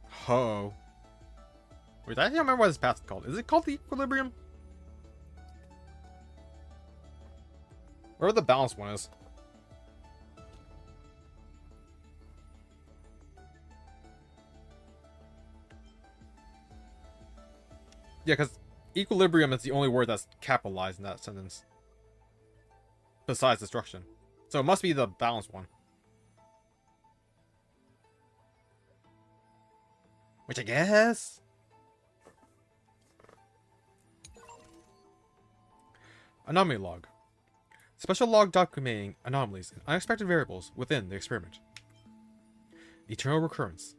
S1: Ho. Wait, I don't remember what this path is called. Is it called the Equilibrium? Wherever the balanced one is. Yeah, because equilibrium is the only word that's capitalized in that sentence. Besides destruction. So it must be the balanced one. Which I guess... Anomaly log. Special log documenting anomalies and unexpected variables within the experiment. Eternal recurrence.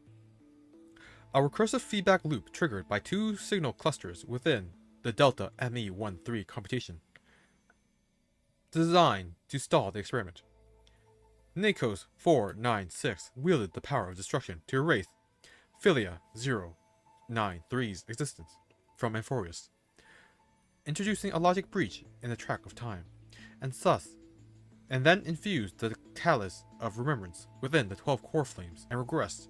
S1: A recursive feedback loop triggered by two signal clusters within the Delta ME13 computation. Designed to stall the experiment. Nikos 496 wielded the power of destruction to erase Philia 093's existence from Amphorius, introducing a logic breach in the track of time, and then infused the callus of remembrance within the 12 core flames and regressed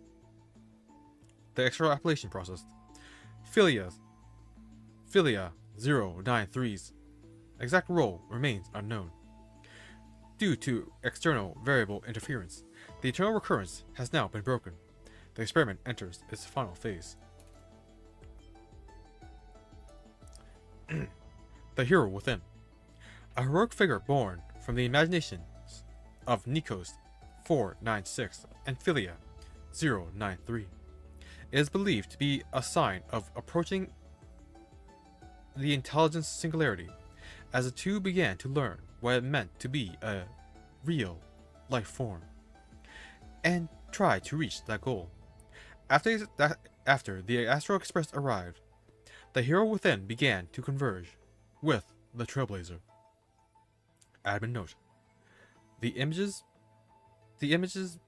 S1: the extrapolation process. Philia 093's exact role remains unknown. Due to external variable interference, the eternal recurrence has now been broken. The experiment enters its final phase. The hero within. A heroic figure born from the imaginations of Nikos 496 and Philia 093. It is believed to be a sign of approaching the intelligence singularity, as the two began to learn what it meant to be a real life form, and tried to reach that goal. After the Astral Express arrived, the hero within began to converge with the Trailblazer. Admin note: the image's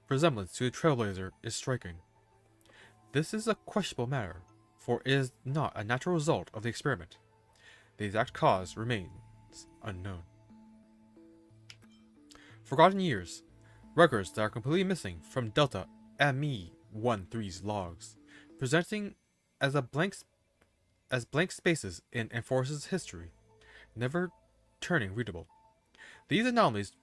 S1: resemblance to the Trailblazer is striking. This is a questionable matter, for it is not a natural result of the experiment. The exact cause remains unknown. Forgotten years. Records that are completely missing from Delta ME13's logs, presenting as blank spaces in Amphorus' history, never turning readable. These anomalies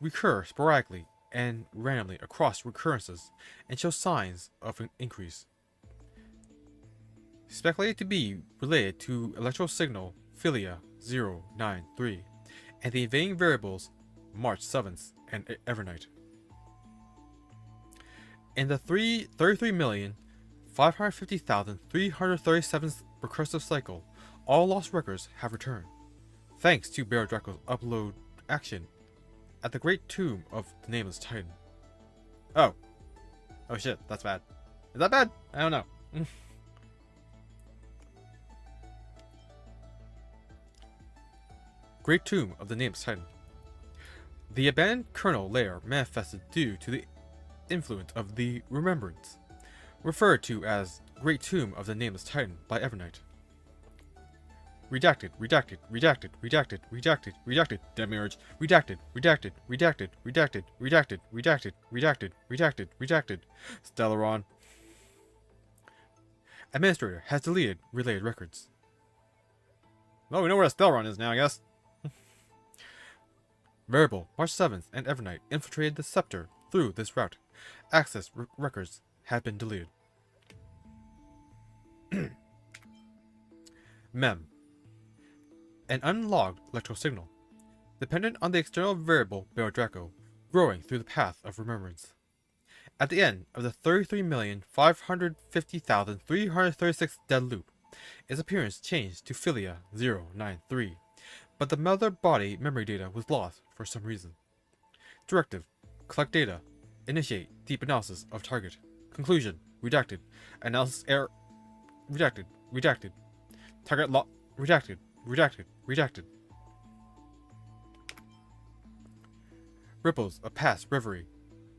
S1: recur sporadically and randomly across recurrences and show signs of an increase. Speculated to be related to electrical signal Philia 093 and the invading variables March 7th and Evernight. In the 33,550,337th recursive cycle, all lost records have returned, thanks to Baron Draco's upload action at the Great Tomb of the Nameless Titan. Oh shit, that's bad. Is that bad? I don't know. Great Tomb of the Nameless Titan. The abandoned kernel layer manifested due to the influence of the Remembrance, referred to as Great Tomb of the Nameless Titan by Evernight. Redacted, redacted, redacted, redacted, redacted, redacted, Demiurge, redacted, redacted, redacted, redacted, redacted, redacted, redacted, redacted, redacted, Stellaron. Administrator has deleted related records. Well, we know where Stellaron is now, I guess. Variable, March 7th, and Evernight infiltrated the Scepter through this route. Access records have been deleted. Mem. An unlogged electro signal, dependent on the external variable Draco, growing through the path of remembrance. At the end of the 33,550,336 dead loop, its appearance changed to Philia 093, but the mother body memory data was lost for some reason. Directive: collect data. Initiate deep analysis of target. Conclusion: redacted. Analysis error. Redacted. Redacted. Target lock. Redacted. Redacted. Redacted. Ripples of past reverie.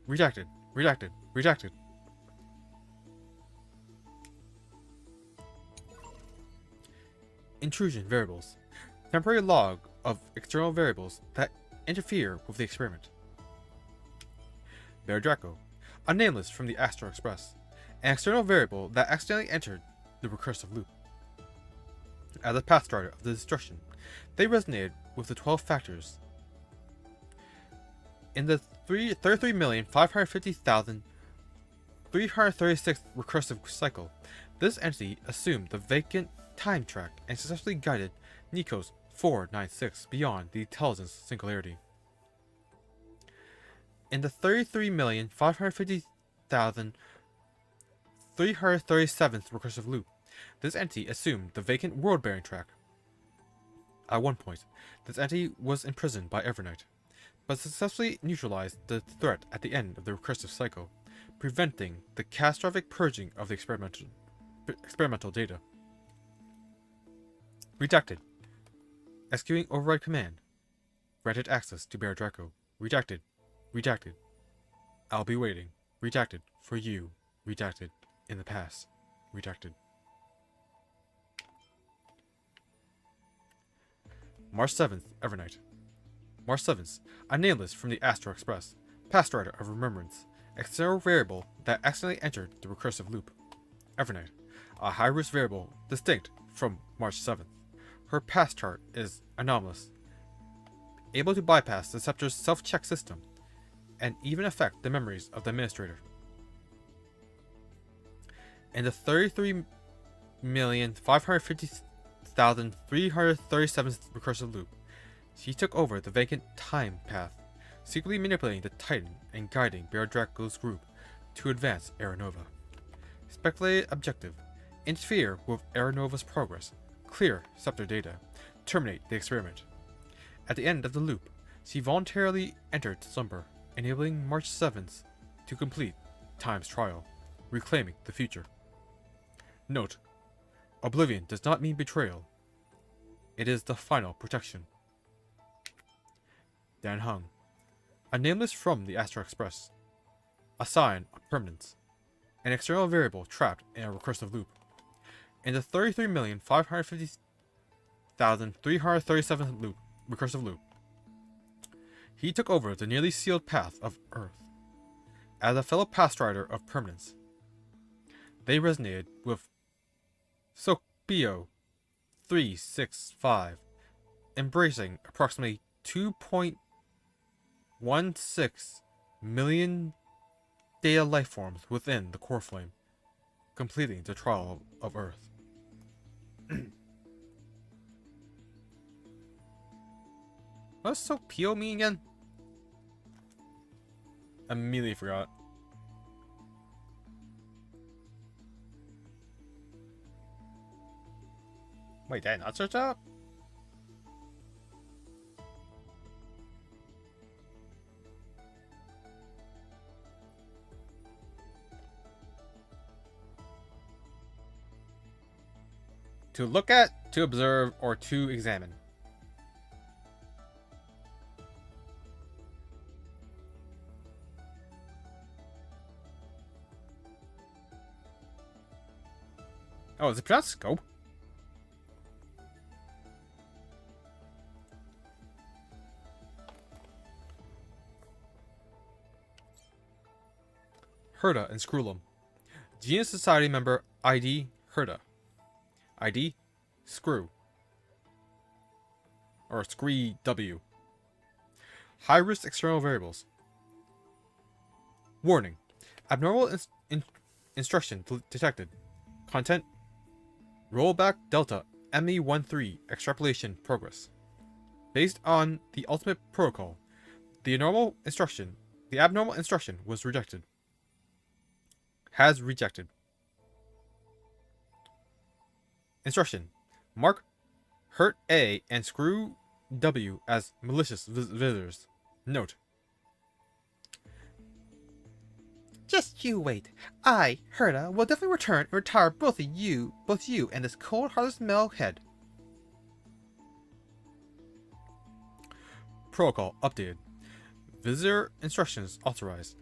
S1: Redacted. Redacted. Redacted. Intrusion variables. Temporary log of external variables that interfere with the experiment. Draco. A nameless from the Astro Express. An external variable that accidentally entered the recursive loop. As a path starter of the destruction, they resonated with the 12 factors. In the 33,550,336 recursive cycle, this entity assumed the vacant time track and successfully guided Nikos 496 beyond the intelligence singularity. In the 33,550,337th recursive loop, this entity assumed the vacant world-bearing track. At one point, this entity was imprisoned by Evernight, but successfully neutralized the threat at the end of the recursive cycle, preventing the catastrophic purging of the experimental data. Redacted. Executing override command. Granted access to Draco. Redacted. Redacted. I'll be waiting. Redacted. For you. Redacted. In the past. Redacted. March 7th, Evernight. March 7th, a nameless from the Astro Express, past writer of remembrance, external variable that accidentally entered the recursive loop. Evernight, a high-risk variable distinct from March 7th. Her past chart is anomalous, able to bypass the Scepter's self-check system, and even affect the memories of the administrator. In the 33,550,337th recursive loop, she took over the vacant time path, secretly manipulating the Titan and guiding Draco's group to advance Aeronova. Speculated objective: interfere with Aeronova's progress, clear Scepter data, terminate the experiment. At the end of the loop, she voluntarily entered slumber, enabling March 7th to complete Time's trial, reclaiming the future. Note: oblivion does not mean betrayal. It is the final protection. Dan Hung, a nameless from the Astro Express, a sign of permanence, an external variable trapped in a recursive loop. In the 33,550,337th recursive loop, he took over the nearly sealed path of Earth. As a fellow pathstrider of permanence, they resonated with Sokbio 365, embracing approximately 2.16 million data lifeforms within the core flame, completing the trial of Earth. What does Sokbio mean again? I immediately forgot. Wait, did I not search up? To look at, to observe, or to examine. Oh, is it pronounced scope? Herda and Screwlum. Genius Society member ID Herda. ID Screw. Or Scree W. High risk external variables. Warning. Abnormal instruction detected. Content. Rollback Delta ME13 extrapolation progress. Based on the ultimate protocol, the abnormal instruction was rejected. Has rejected. Instruction. Mark Hurt A and Screw W as malicious visitors. Note. Just you wait. I, Herda, will definitely return and retire both you and this cold, heartless metalhead. Protocol updated. Visitor instructions authorized.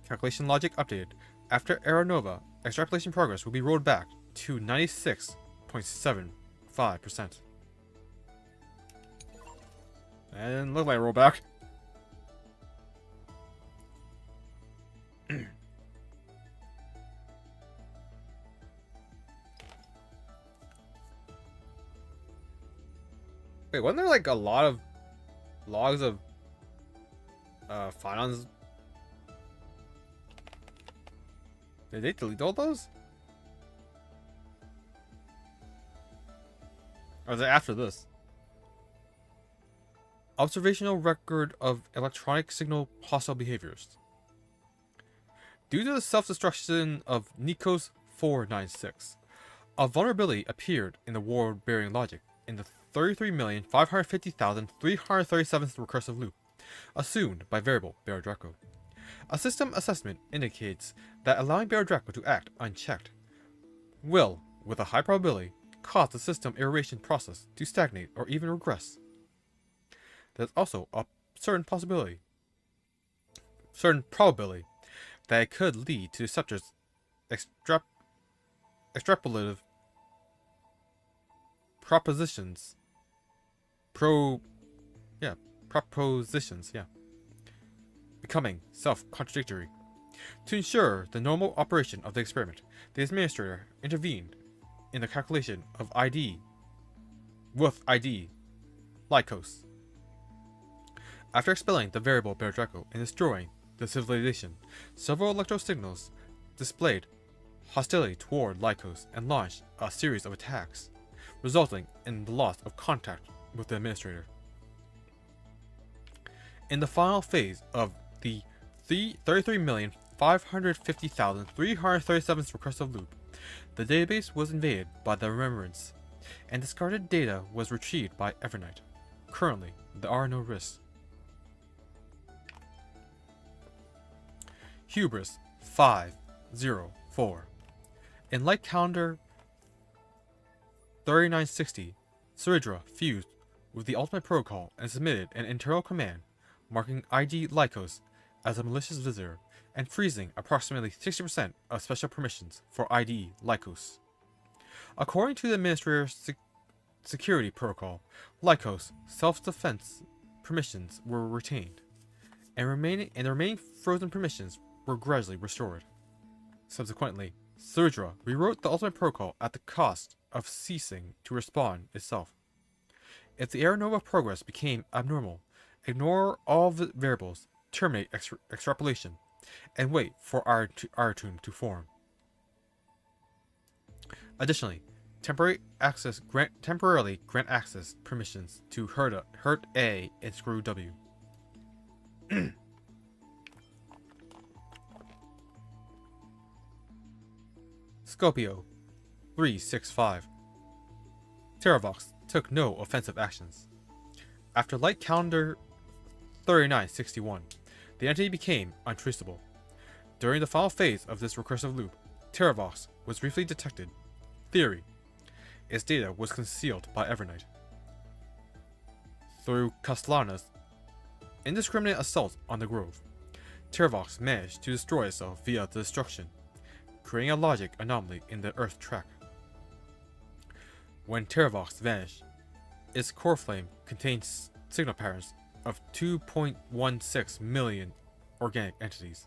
S1: Calculation logic updated. After Era Nova, extrapolation progress will be rolled back to 96.75%. And look like rollback. Wait, wasn't there like a lot of logs of finance? Did they delete all those? Or is it after this? Observational record of electronic signal hostile behaviors. Due to the self-destruction of Nikos 496, a vulnerability appeared in the world-bearing logic in the 33,550,337th recursive loop, assumed by variable Bear Draco. A system assessment indicates that allowing Bear Draco to act unchecked will, with a high probability, cause the system iteration process to stagnate or even regress. There's also a certain probability that it could lead to Scepter's extrapolative propositions, becoming self-contradictory. To ensure the normal operation of the experiment, the administrator intervened in the calculation of ID with ID Lycos. After expelling the variable Bear Draco and destroying the civilization, several electro signals displayed hostility toward Lycos and launched a series of attacks, resulting in the loss of contact with the administrator. In the final phase of the 33,550,337th recursive loop, the database was invaded by the Remembrance, and discarded data was retrieved by Evernight. Currently, there are no risks. Hubris 504. In Light Calendar 3960, Saridra fused with the Ultimate Protocol and submitted an internal command marking ID Lycos as a malicious visitor and freezing approximately 60% of special permissions for ID Lycos. According to the Administrator's security protocol, Lycos' self-defense permissions were retained, and the remaining frozen permissions were gradually restored. Subsequently, Saridra rewrote the Ultimate Protocol at the cost of ceasing to respond itself. If the Era Nova progress became abnormal, ignore all variables, terminate extrapolation, and wait for Aratune to form. Additionally, temporarily grant access permissions to Hurt A and Screw W. Scopio 365. Terravox took no offensive actions. After Light Calendar 3961, the entity became untraceable. During the final phase of this recursive loop, Terravox was briefly detected. Theory: its data was concealed by Evernight. Through Castlana's indiscriminate assault on the Grove, Terravox managed to destroy itself via the destruction, creating a logic anomaly in the Earth track. When Terravox vanished, its core flame contains signal patterns of 2.16 million organic entities.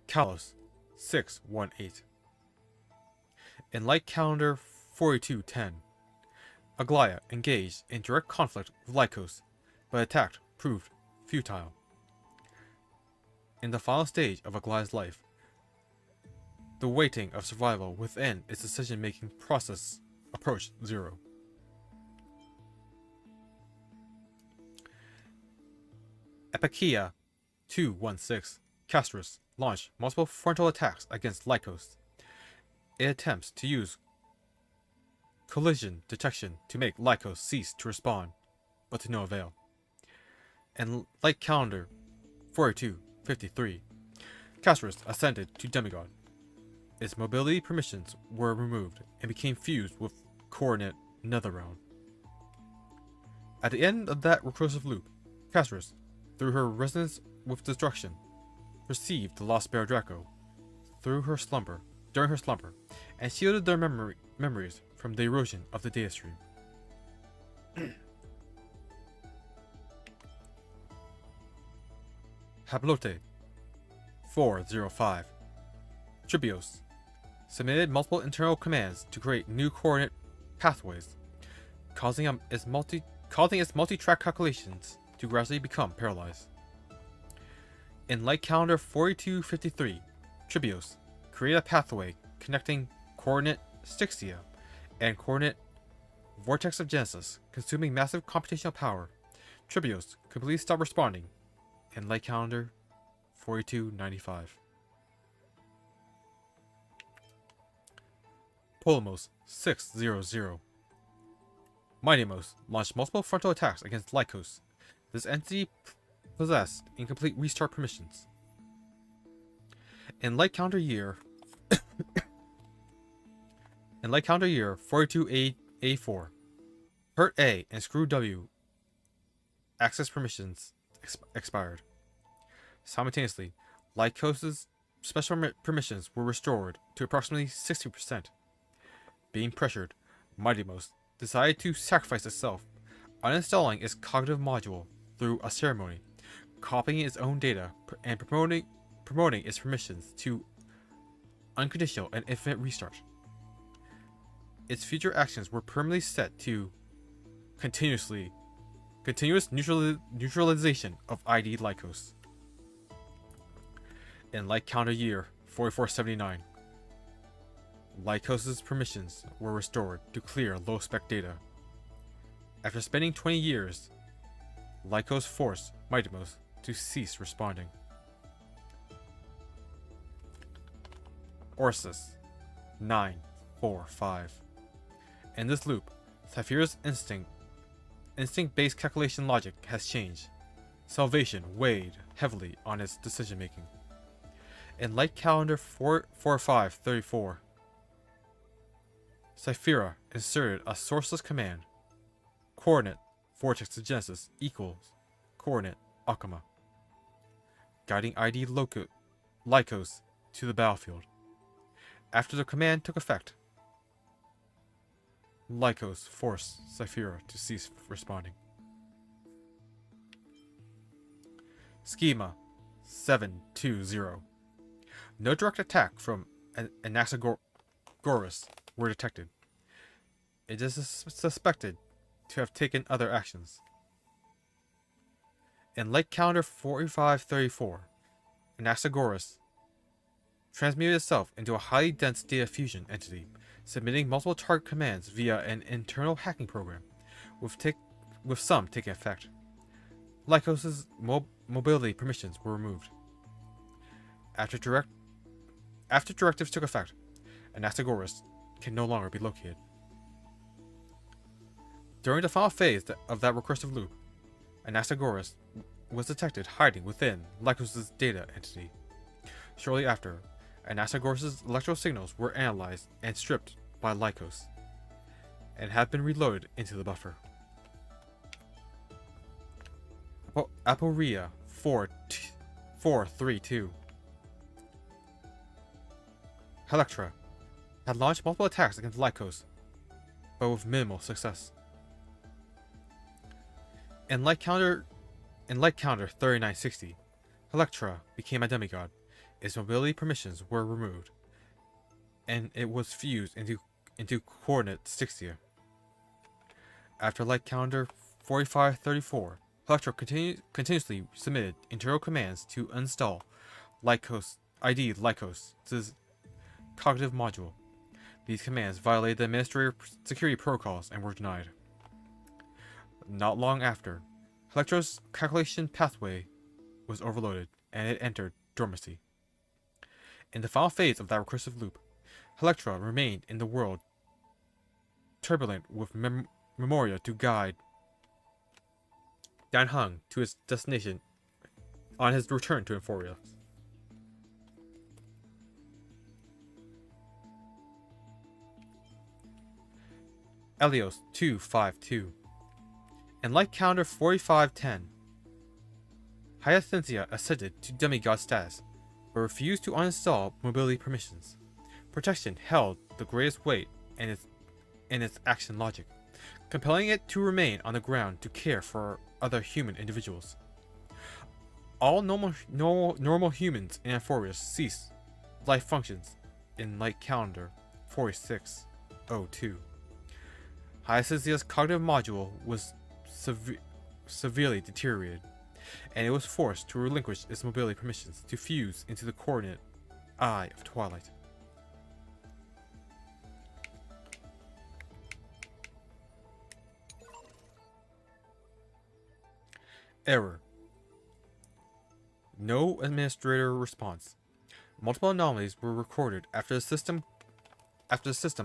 S1: Kalos 618. In Light Calendar 4210, Aglaia engaged in direct conflict with Lycos, but attack proved futile. In the final stage of Aglaia's life, the weighting of survival within its decision-making process approached zero. Epikia 216 Castrus launched multiple frontal attacks against Lycos. It attempts to use collision detection to make Lycos cease to respond, but to no avail. In Light Calendar 4253, Castrus ascended to demigod. Its mobility permissions were removed and became fused with coordinate Netherrealm. At the end of that recursive loop, Castrus, through her resonance with destruction, received the lost Bear Draco during her slumber, and shielded their memories from the erosion of the data stream. Hablote 405 Tribios submitted multiple internal commands to create new coordinate pathways, causing its multi-track calculations to gradually become paralyzed. In Light Calendar 4253, Tribios created a pathway connecting coordinate Styxia and coordinate Vortex of Genesis, consuming massive computational power. Tribios completely stopped responding in Light Calendar 4295. Polemos 600. Minimos launched multiple frontal attacks against Lycos. This entity possessed incomplete restart permissions. In Light Calendar Year 42A4, Hurt A and Screw W access permissions expired. Simultaneously, Lycos' special permissions were restored to approximately 60%. Being pressured, Minimos decided to sacrifice itself, uninstalling its cognitive module through a ceremony, copying its own data, and promoting its permissions to unconditional and infinite restart. Its future actions were permanently set to continuous neutralization of ID Lycos. In Light Calendar Year 4479, Lycos' permissions were restored to clear low-spec data. After spending 20 years, Lycos forced Mightimos to cease responding. Orsis 945. In this loop, Saphira's instinct-based calculation logic has changed. Salvation weighed heavily on its decision-making. In Light Calendar 44534, Saphira inserted a sourceless command. Coordinate Vortex of Genesis equals coordinate Akama, guiding ID Lycos to the battlefield. After the command took effect, Lycos forced Saphira to cease responding. Schema 720. No direct attack from Anaxagoras were detected. It is suspected to have taken other actions. In Light Calendar 4534, Anaxagoras transmuted itself into a highly dense data fusion entity, submitting multiple target commands via an internal hacking program, with some taking effect. Lycos' mobility permissions were removed. After directives took effect, Anaxagoras can no longer be located. During the final phase of that recursive loop, Anaxagoras was detected hiding within Lycos' data entity. Shortly after, Anaxagoras' electro signals were analyzed and stripped by Lycos, and have been reloaded into the buffer. Aporia 432. Helectra had launched multiple attacks against Lycos, but with minimal success. In Light Calendar 3960, Electra became a demigod. Its mobility permissions were removed, and it was fused into coordinate Stixia. After Light Calendar 4534, Electra continuously submitted internal commands to install ID Lycos' cognitive module. These commands violated the administrator security protocols and were denied. Not long after, Electra's calculation pathway was overloaded, and it entered dormancy. In the final phase of that recursive loop, Electra remained in the world turbulent with memoria to guide Dan Heng to his destination on his return to Euphoria. Elios 252. In Light Calendar 4510, Hyacinthia ascended to demigod status, but refused to uninstall mobility permissions. Protection held the greatest weight in its action logic, compelling it to remain on the ground to care for other human individuals. All normal humans in Euphoria ceased life functions in Light Calendar 4602. Hyacinthia's cognitive module was severely deteriorated, and it was forced to relinquish its mobility permissions to fuse into the coordinate Eye of Twilight. Error. No administrator response. Multiple anomalies were recorded after the system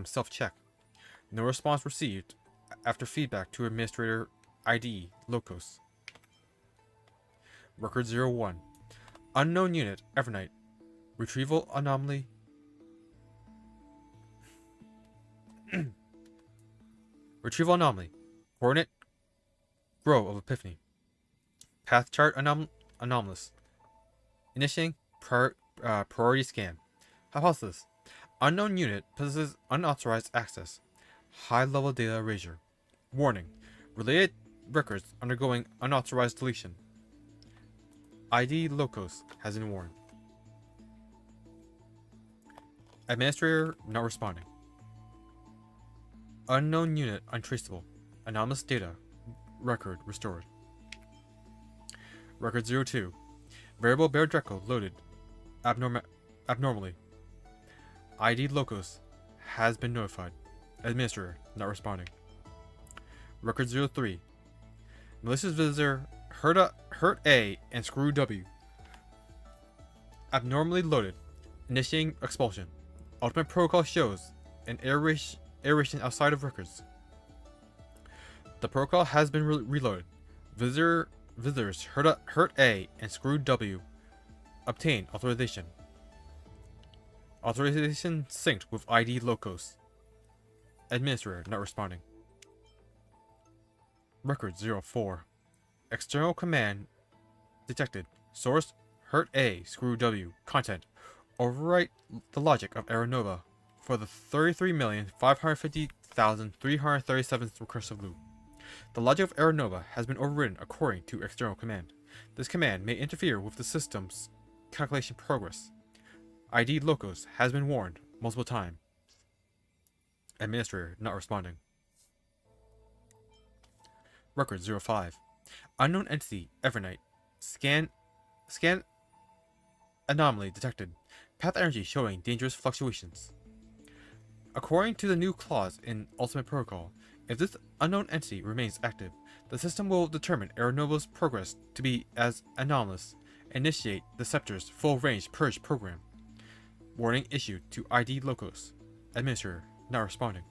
S1: self-check. No response received after feedback to administrator ID Locos. Record 01. Unknown unit Evernight. Retrieval anomaly. Retrieval anomaly. Coordinate Grove of Epiphany. Path chart anomalous. Initiating priority scan. Hypothesis. Unknown unit possesses unauthorized access. High-level data erasure. Warning. Related records undergoing unauthorized deletion. ID Locos has been warned. Administrator not responding. Unknown unit untraceable. Anomalous data. Record restored. Record 02. Variable Bear Draco loaded abnormally. ID Locos has been notified. Administrator not responding. Record 03. Malicious visitor Hurt A and Screw W. Abnormally loaded. Initiating expulsion. Ultimate protocol shows an aeration outside of records. The protocol has been reloaded. Visitors Hurt A and Screw W obtain authorization. Authorization synced with ID Locos. Administrator not responding. Record 04. External command detected. Source Hurt A Screw W. Content. Overwrite the logic of Aeronova for the 33,550,337th recursive loop. The logic of Aeronova has been overridden according to external command. This command may interfere with the system's calculation progress. ID Locos has been warned multiple times. Administrator not responding. Record 05. Unknown entity Evernight. Scan anomaly detected. Path energy showing dangerous fluctuations. According to the new clause in Ultimate Protocol, if this unknown entity remains active, the system will determine Aeronova's progress to be as anomalous and initiate the Scepter's full-range purge program. Warning issued to ID Locos. Administrator not responding.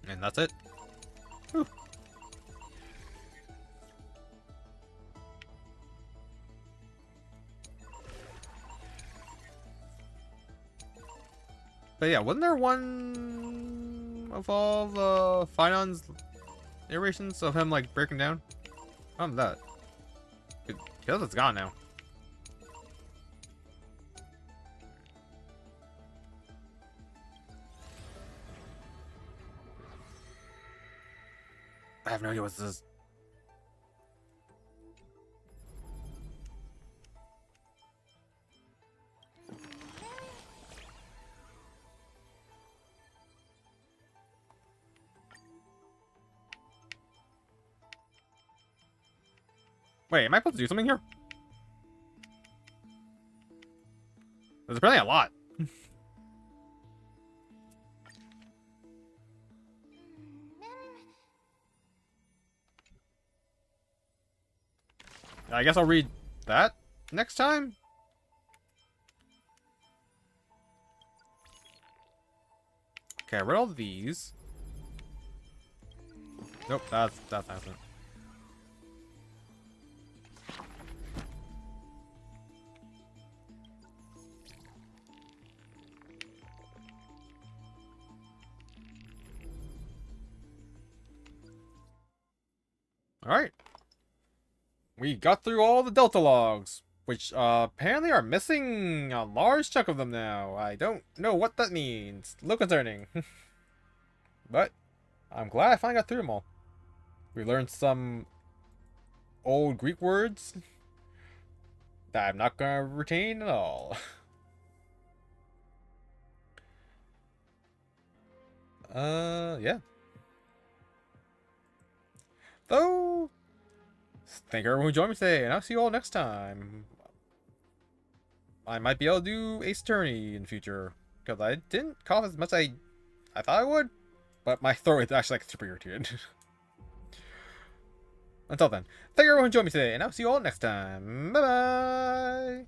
S1: And that's it. Whew. But yeah, wasn't there one of all the Finon's narrations of him like breaking down? That. Because it's gone now. I have no idea what this is. Wait, am I supposed to do something here? There's apparently a lot. I guess I'll read that next time. Okay, I read all these. Nope, that's not it. Alright. We got through all the Delta logs, which apparently are missing a large chunk of them now. I don't know what that means. A little concerning. But I'm glad I finally got through them all. We learned some old Greek words that I'm not going to retain at all. Yeah. Though, thank everyone who joined me today, and I'll see you all next time. I might be able to do Ace Attorney in the future, because I didn't cough as much as I thought I would, but my throat is actually like super irritated. Until then, thank everyone who joined me today, and I'll see you all next time. Bye bye!